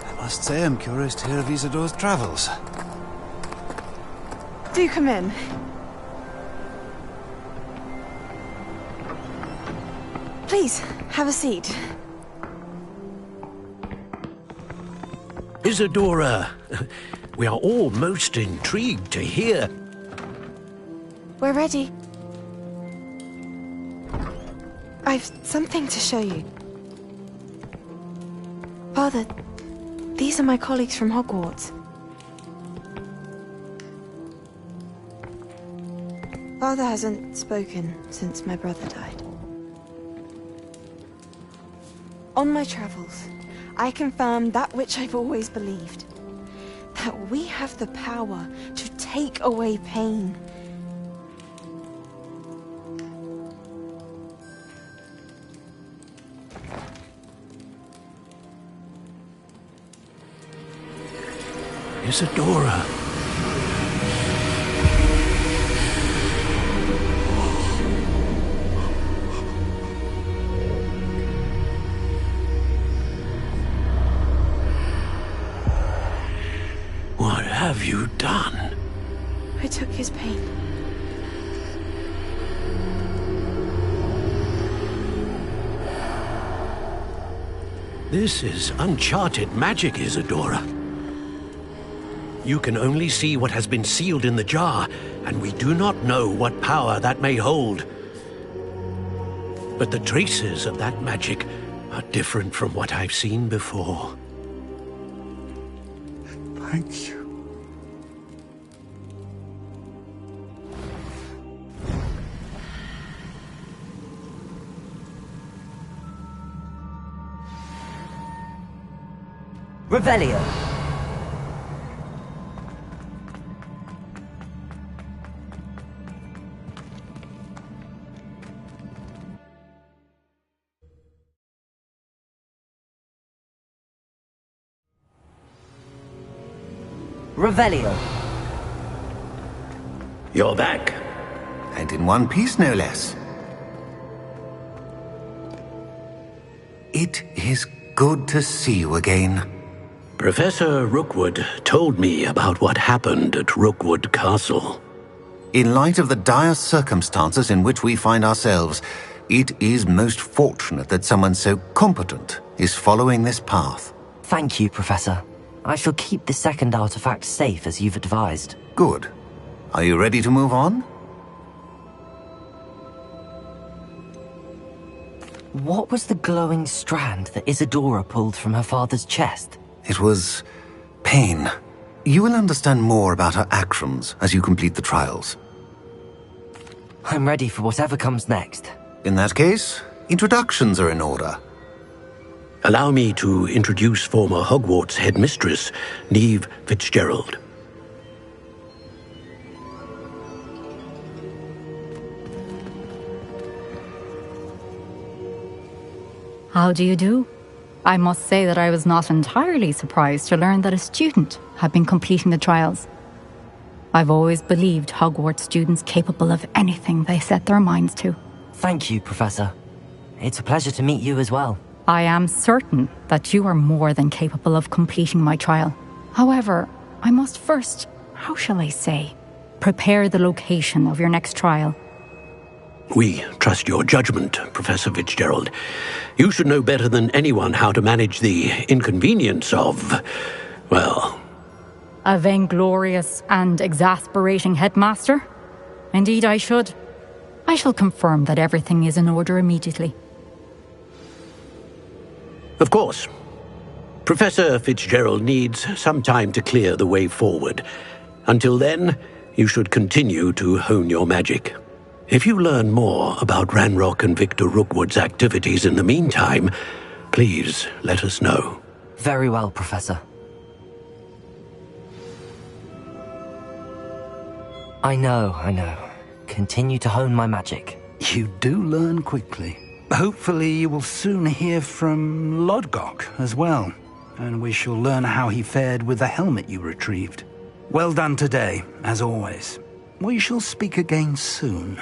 I must say I'm curious to hear of Isadore's travels. Do come in. Please, have a seat. Isadora, we are all most intrigued to hear. We're ready. I've something to show you. Father, these are my colleagues from Hogwarts. Father hasn't spoken since my brother died. On my travels, I confirmed that which I've always believed. That we have the power to take away pain. Isadora. What have you done? I took his pain. This is uncharted magic, Isadora. You can only see what has been sealed in the jar, and we do not know what power that may hold. But the traces of that magic are different from what I've seen before. Thank you. Revelio. Revelio. You're back. And in one piece, no less. It is good to see you again. Professor Rookwood told me about what happened at Rookwood Castle. In light of the dire circumstances in which we find ourselves, it is most fortunate that someone so competent is following this path. Thank you, Professor. I shall keep the second artifact safe as you've advised. Good. Are you ready to move on? What was the glowing strand that Isadora pulled from her father's chest? It was pain. You will understand more about her actions as you complete the trials. I'm ready for whatever comes next. In that case, introductions are in order. Allow me to introduce former Hogwarts headmistress, Neve Fitzgerald. How do you do? I must say that I was not entirely surprised to learn that a student had been completing the trials. I've always believed Hogwarts students capable of anything they set their minds to. Thank you, Professor. It's a pleasure to meet you as well. I am certain that you are more than capable of completing my trial. However, I must first, how shall I say, prepare the location of your next trial. We trust your judgment, Professor Fitzgerald. You should know better than anyone how to manage the inconvenience of, well... A vainglorious and exasperating headmaster? Indeed I should. I shall confirm that everything is in order immediately. Of course. Professor Fitzgerald needs some time to clear the way forward. Until then, you should continue to hone your magic. If you learn more about Ranrock and Victor Rookwood's activities in the meantime, please let us know. Very well, Professor. I know. Continue to hone my magic. You do learn quickly. Hopefully you will soon hear from Lodgok as well, and we shall learn how he fared with the helmet you retrieved. Well done today, as always. We shall speak again soon.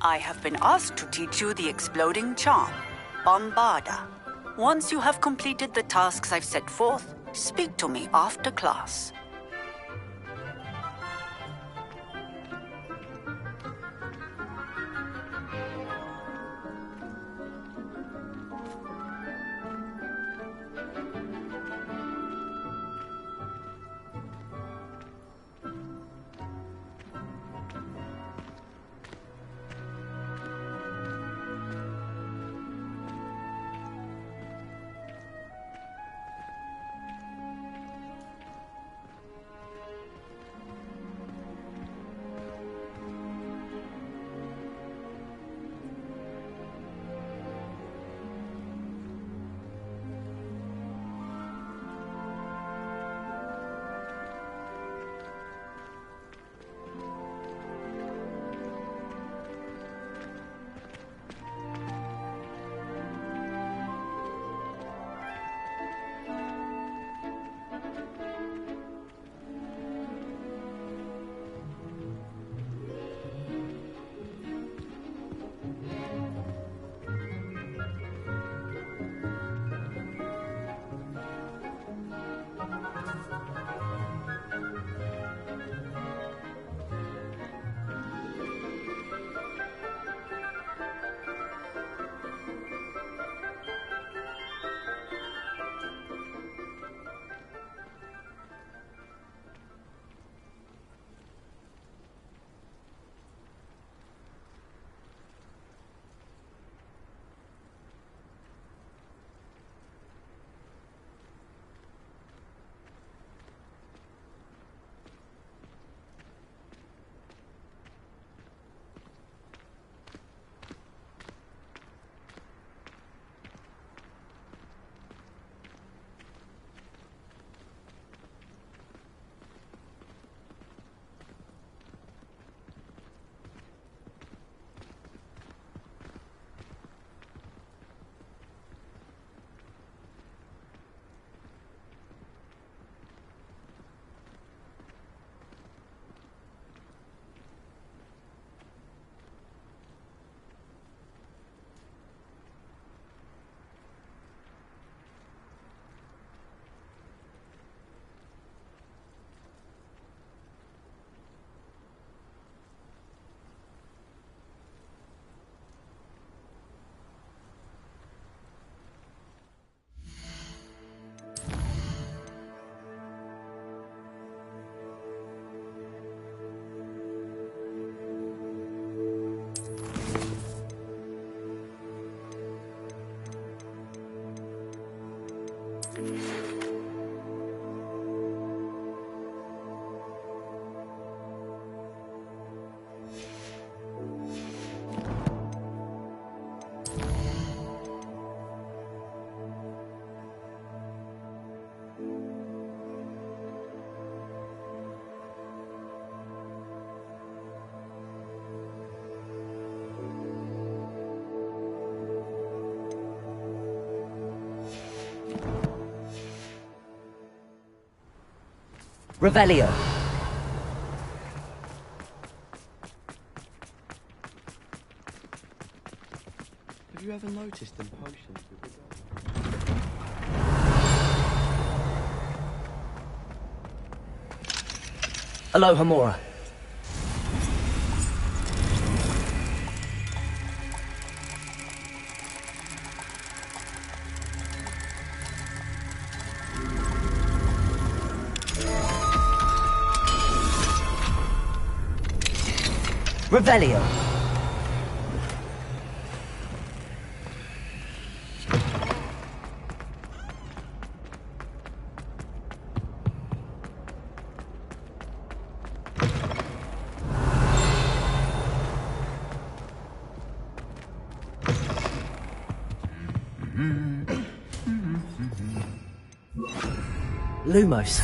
I have been asked to teach you the exploding charm, Bombarda. Once you have completed the tasks I've set forth, speak to me after class. Revelio. Have you ever noticed them potions with the Aloha Mora. Revelio. Lumos.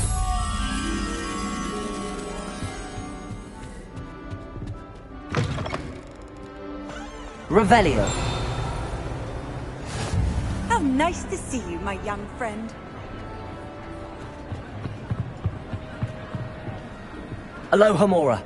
Revelio. How nice to see you, my young friend. Aloha Mora.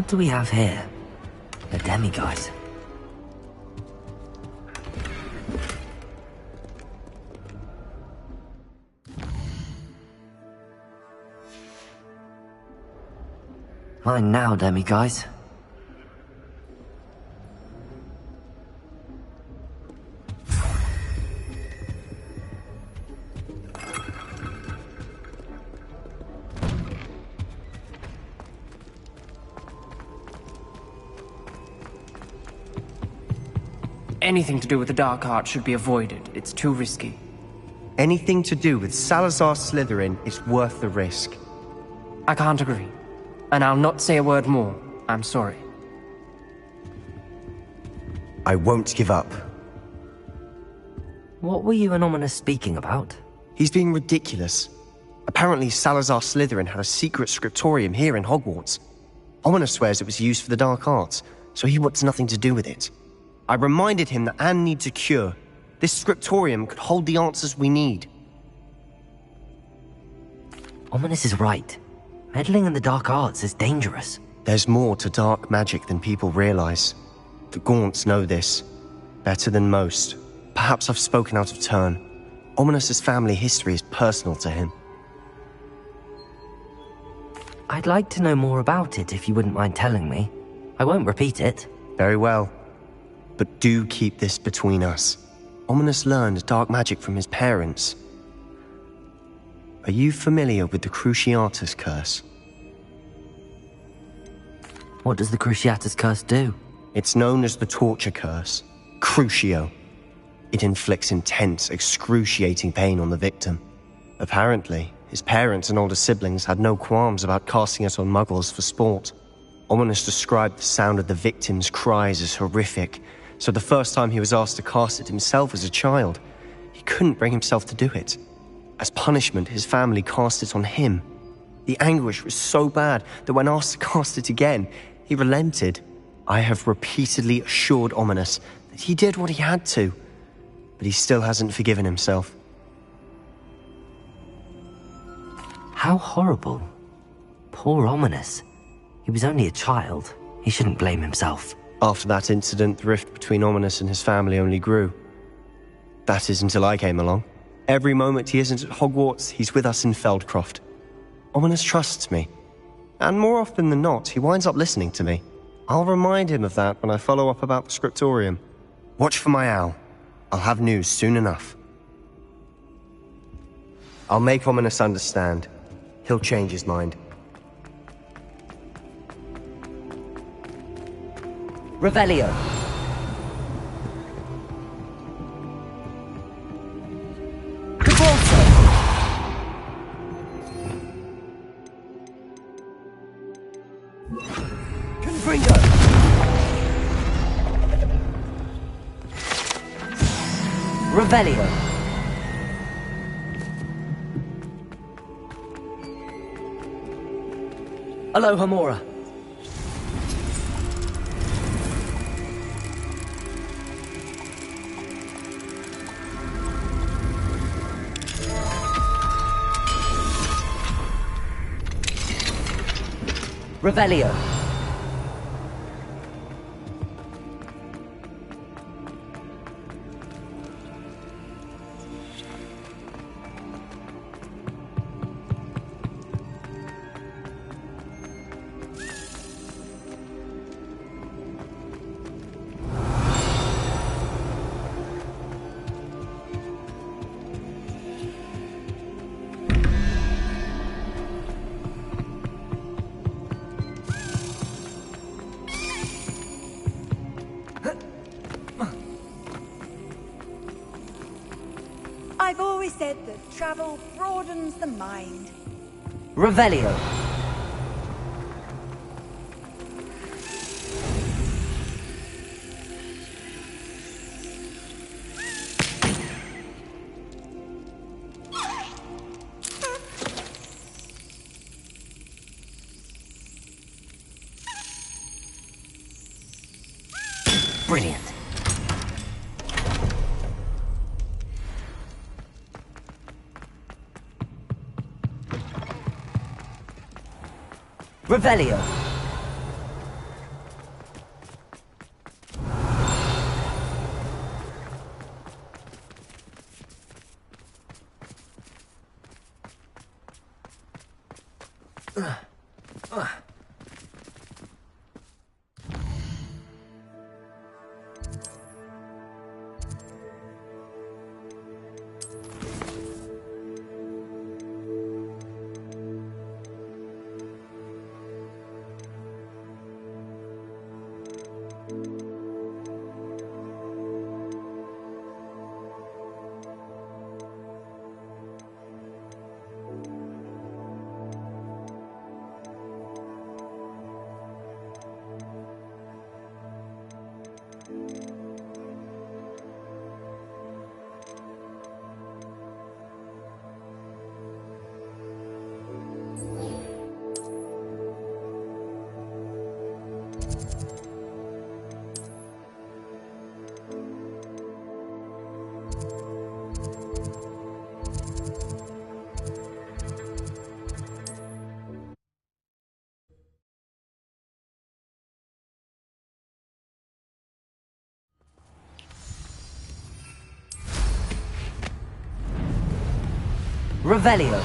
What do we have here? A demiguise. Fine now, demiguise. Anything to do with the dark art should be avoided. It's too risky. Anything to do with Salazar Slytherin is worth the risk. I can't agree. And I'll not say a word more. I'm sorry. I won't give up. What were you and Ominous speaking about? He's being ridiculous. Apparently Salazar Slytherin had a secret scriptorium here in Hogwarts. Ominous swears it was used for the dark arts, so he wants nothing to do with it. I reminded him that Anne needs a cure. This scriptorium could hold the answers we need. Ominous is right. Meddling in the dark arts is dangerous. There's more to dark magic than people realize. The Gaunts know this. Better than most. Perhaps I've spoken out of turn. Ominous's family history is personal to him. I'd like to know more about it if you wouldn't mind telling me. I won't repeat it. Very well. But do keep this between us. Ominous learned dark magic from his parents. Are you familiar with the Cruciatus Curse? What does the Cruciatus Curse do? It's known as the Torture Curse. Crucio. It inflicts intense, excruciating pain on the victim. Apparently, his parents and older siblings had no qualms about casting it on muggles for sport. Ominous described the sound of the victim's cries as horrific, so the first time he was asked to cast it himself as a child, he couldn't bring himself to do it. As punishment, his family cast it on him. The anguish was so bad that when asked to cast it again, he relented. I have repeatedly assured Ominous that he did what he had to, but he still hasn't forgiven himself. How horrible. Poor Ominous. He was only a child. He shouldn't blame himself. After that incident, the rift between Ominous and his family only grew. That is until I came along. Every moment he isn't at Hogwarts, he's with us in Feldcroft. Ominous trusts me. And more often than not, he winds up listening to me. I'll remind him of that when I follow up about the scriptorium. Watch for my owl. I'll have news soon enough. I'll make Ominous understand. He'll change his mind. Revelio. Confringo. Revelio. Alohomora. Revelio. I've always said that travel broadens the mind. Revelio. Brilliant. Revelio. Revelio.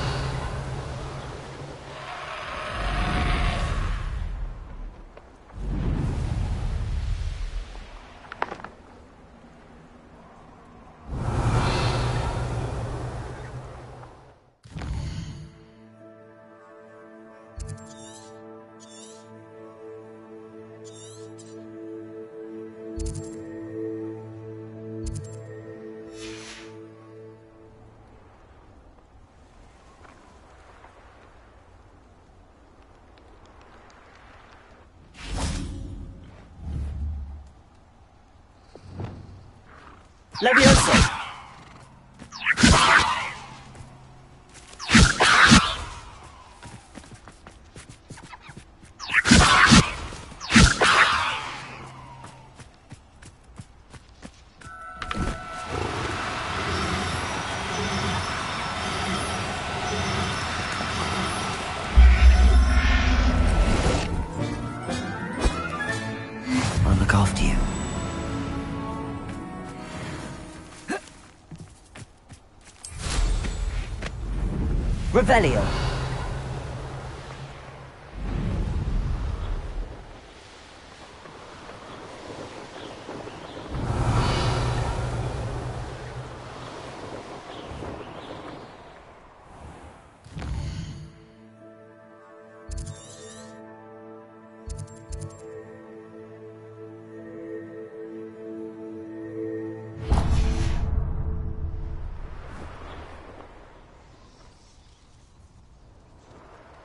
Levioso! I'll look after you. Revelio.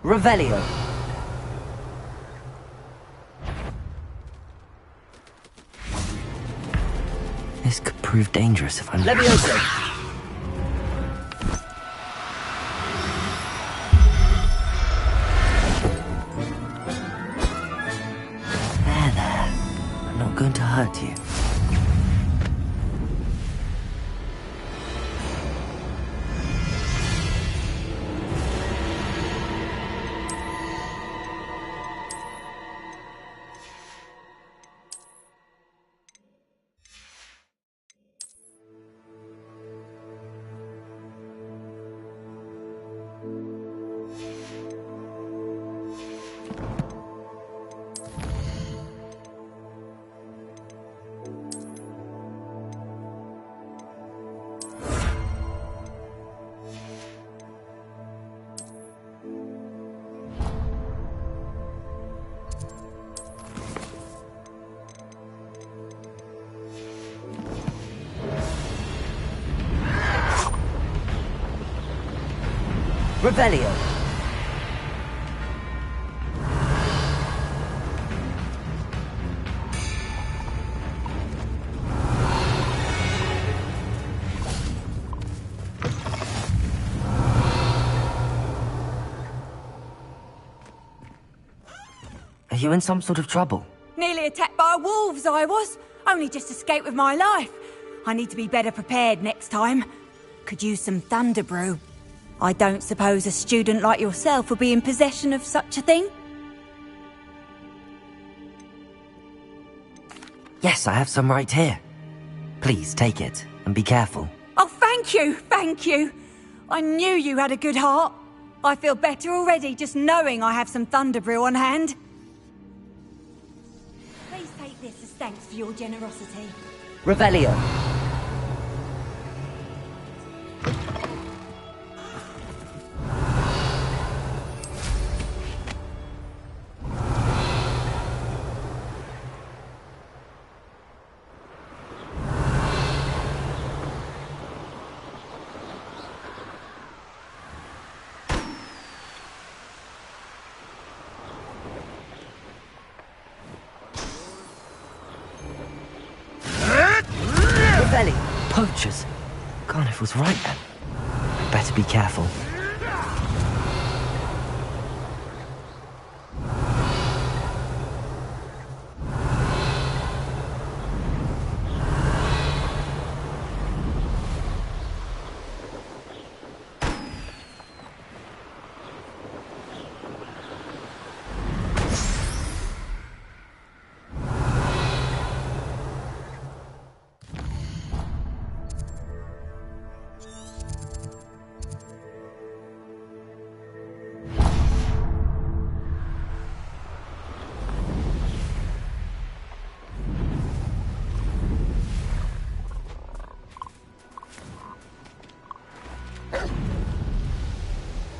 Revelio. This could prove dangerous if I'm... Levioso! There. I'm not going to hurt you. Revelio. Are you in some sort of trouble? Nearly attacked by wolves, I was. Only just escaped with my life. I need to be better prepared next time. Could use some thunder brew. I don't suppose a student like yourself will be in possession of such a thing? Yes, I have some right here. Please take it, and be careful. Oh, thank you, thank you. I knew you had a good heart. I feel better already just knowing I have some Thunder Brew on hand. Please take this as thanks for your generosity. Revelio. Poachers. Carnival's right then. Better be careful.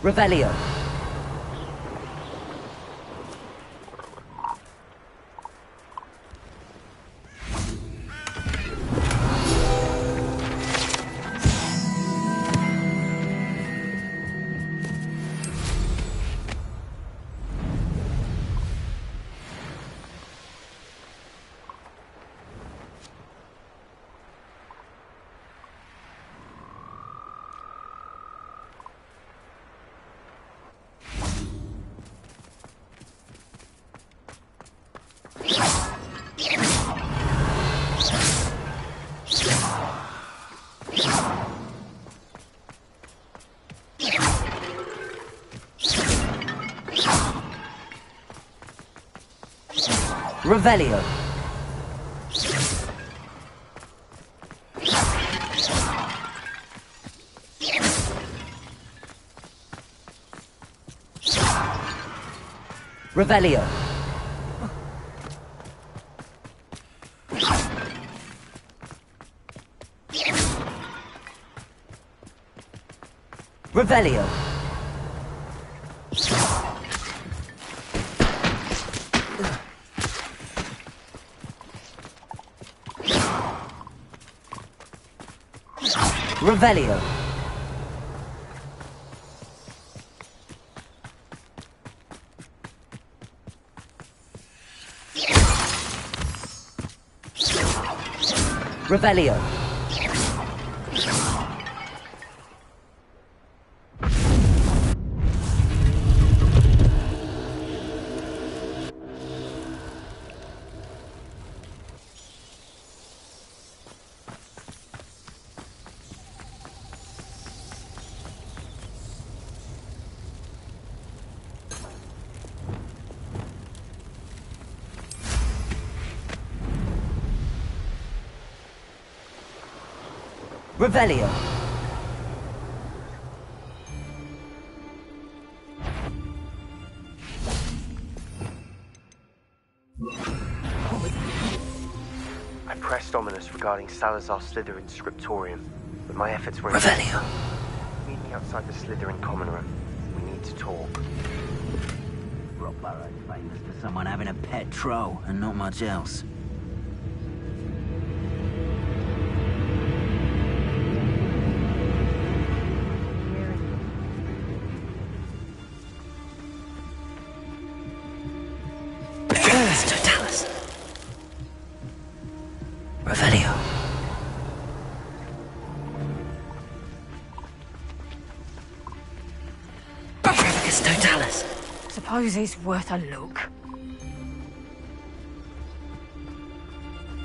Revelio. Revelio. Revelio. Revelio. Revelio. Revelio. Revelio. I pressed ominous regarding Salazar Slytherin's scriptorium, but my efforts were... Revelio. Meet me outside the Slytherin common room. We need to talk. Rockborough's famous for someone having a pet troll and not much else. Revelio. Brevis Totalis. Suppose it's worth a look.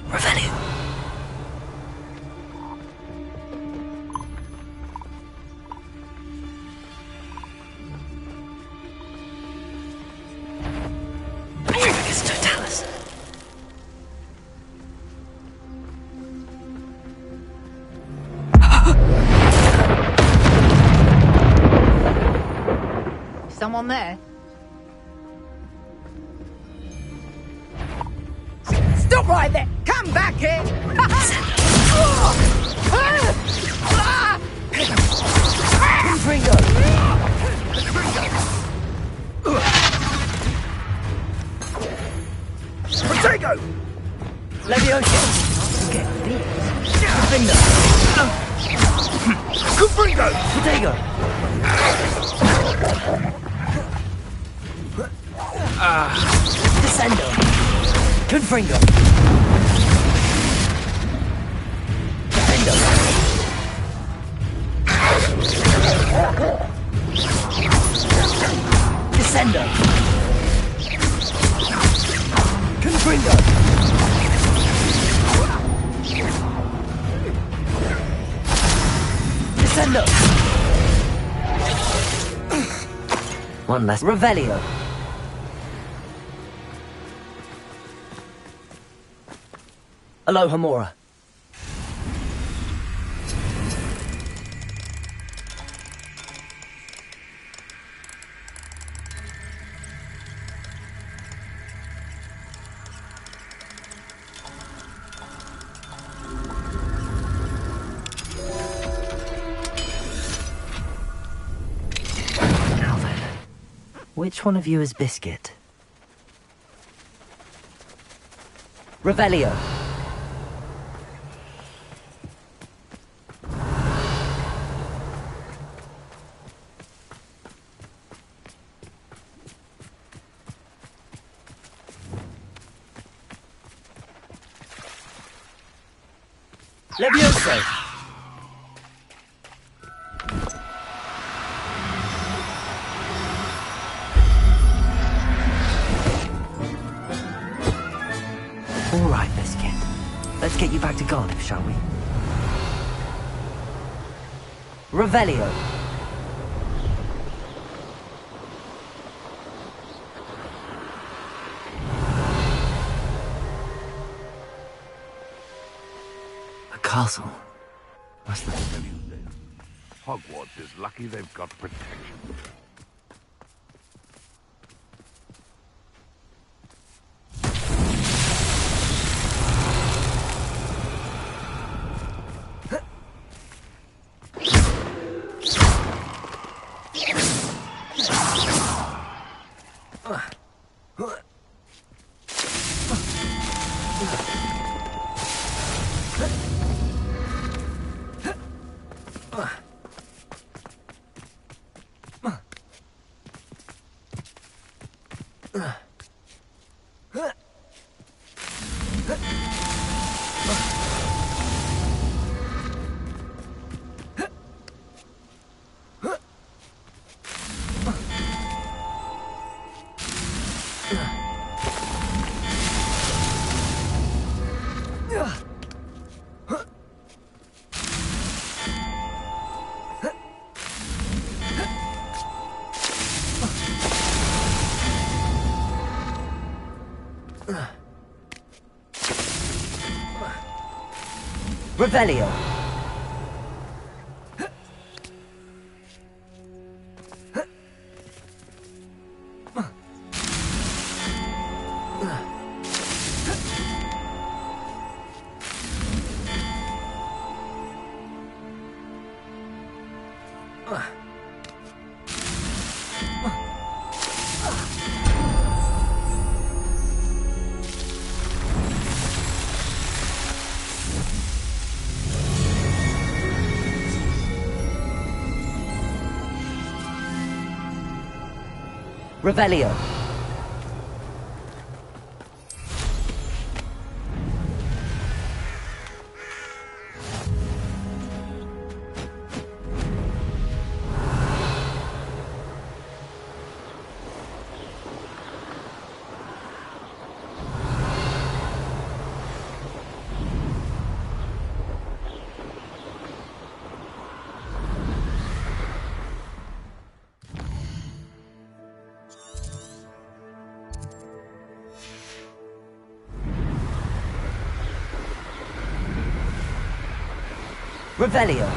Revelio. Brevis Totalis. someone there. Stop right there! Come back here! Ringo! Potato! Leviosa! Okay, Finger! Confringo! Potato! Descendo! Confringo! Defendo! Descendo! Confringo! Descendo! One less. Revelio! Aloha Mora. Which one of you is Biscuit? Revelio. Levioso. All right, Biscuit. Let's get you back to Garliff, shall we? Revelio. A castle. What's that? Hogwart is lucky they've got protection. Revelio. Revelio. Revelio.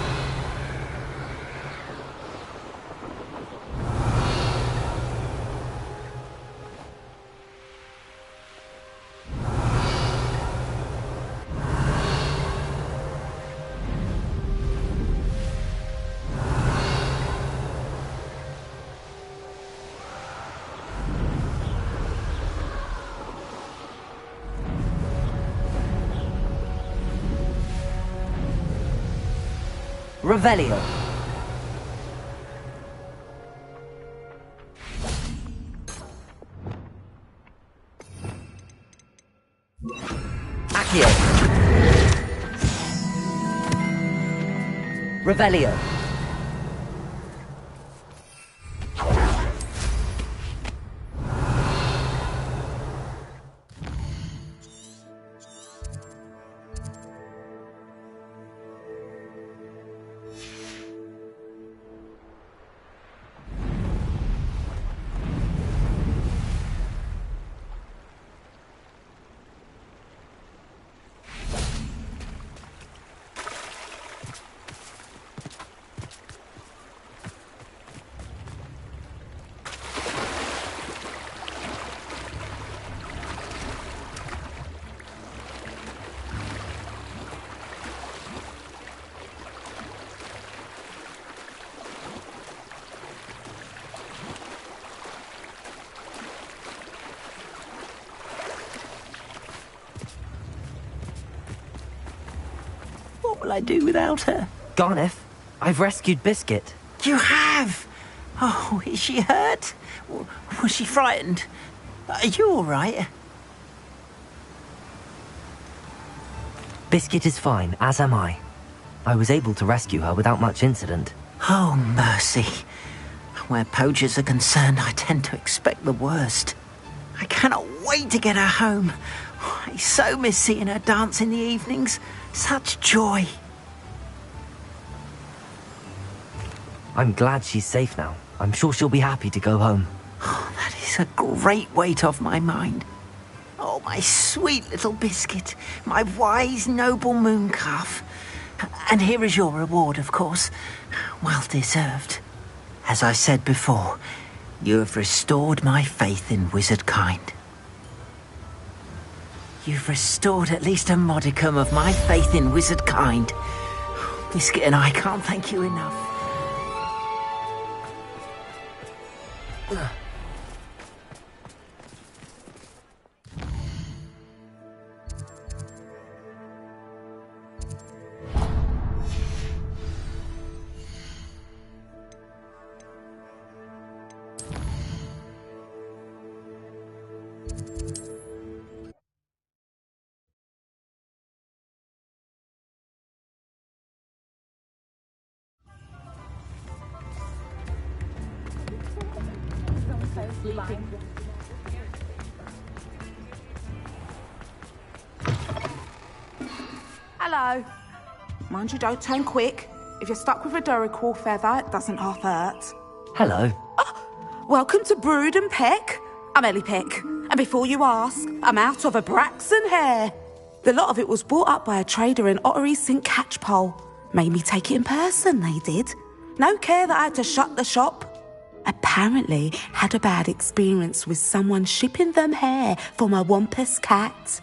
Revelio. Accio. Revelio. What will I do without her? Garneth, I've rescued Biscuit. You have? Oh, is she hurt? Was she frightened? Are you all right? Biscuit is fine, as am I. I was able to rescue her without much incident. Oh, mercy. Where poachers are concerned, I tend to expect the worst. I cannot wait to get her home. I so miss seeing her dance in the evenings. Such joy. I'm glad she's safe now. I'm sure she'll be happy to go home. Oh, that is a great weight off my mind. Oh, my sweet little Biscuit. My wise, noble moon calf. And here is your reward, of course. Well deserved. As I said before, you have restored my faith in wizard kind. You've restored at least a modicum of my faith in wizard kind. Biscuit and I can't thank you enough. Hello. Mind you don't turn quick. If you're stuck with a Duracell feather, it doesn't half hurt. Hello. Welcome to Brood and Peck. I'm Ellie Peck. And before you ask, I'm out of a Braxton hair. The lot of it was bought up by a trader in Ottery St. Catchpole. Made me take it in person, they did. No care that I had to shut the shop. Apparently had a bad experience with someone shipping them hair for my Wampus cat.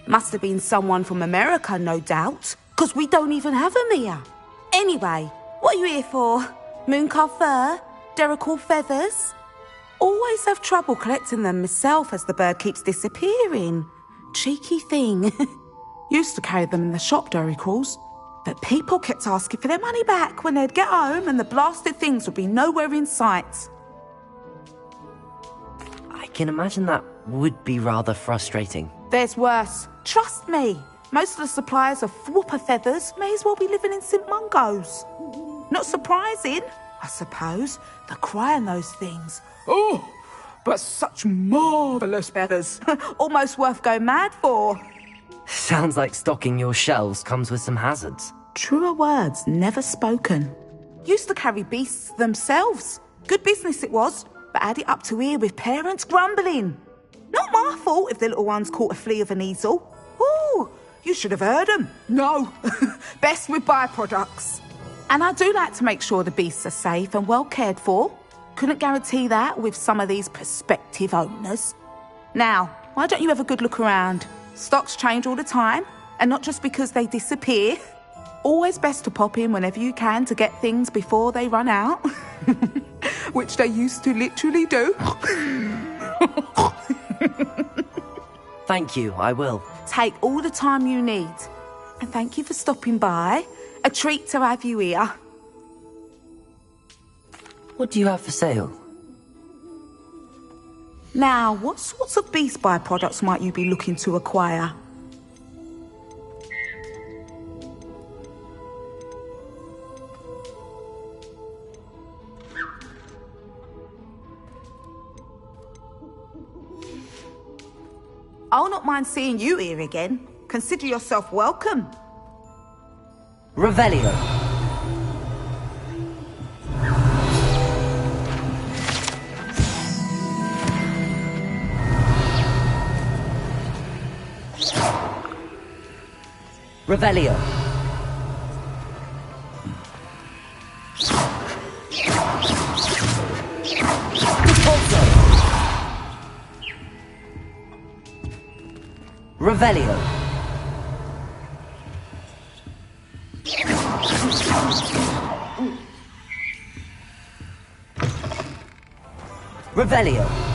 Must have been someone from America, no doubt, because we don't even have them here. Anyway, what are you here for? Mooncalf fur? Duracell feathers? Always have trouble collecting them myself as the bird keeps disappearing. Cheeky thing. Used to carry them in the shop, Duracalls. But people kept asking for their money back when they'd get home and the blasted things would be nowhere in sight. I can imagine that would be rather frustrating. There's worse. Trust me. Most of the suppliers of whooper feathers may as well be living in St. Mungo's. Not surprising, I suppose, the cry on those things. Oh, but such marvellous feathers. Almost worth going mad for. Sounds like stocking your shelves comes with some hazards. Truer words never spoken. Used to carry beasts themselves. Good business it was, but had it up to here with parents grumbling. Not my fault if the little ones caught a flea of an easel. Ooh, you should have heard them. No, best with byproducts. And I do like to make sure the beasts are safe and well cared for. Couldn't guarantee that with some of these prospective owners. Now, why don't you have a good look around? Stocks change all the time, and not just because they disappear. Always best to pop in whenever you can to get things before they run out. Which they used to literally do. Thank you, I will. Take all the time you need. And thank you for stopping by. A treat to have you here. What do you have for sale? Now, what sorts of beast byproducts might you be looking to acquire? I'll not mind seeing you here again. Consider yourself welcome. Revelio. Revelio. Revelio. Revelio.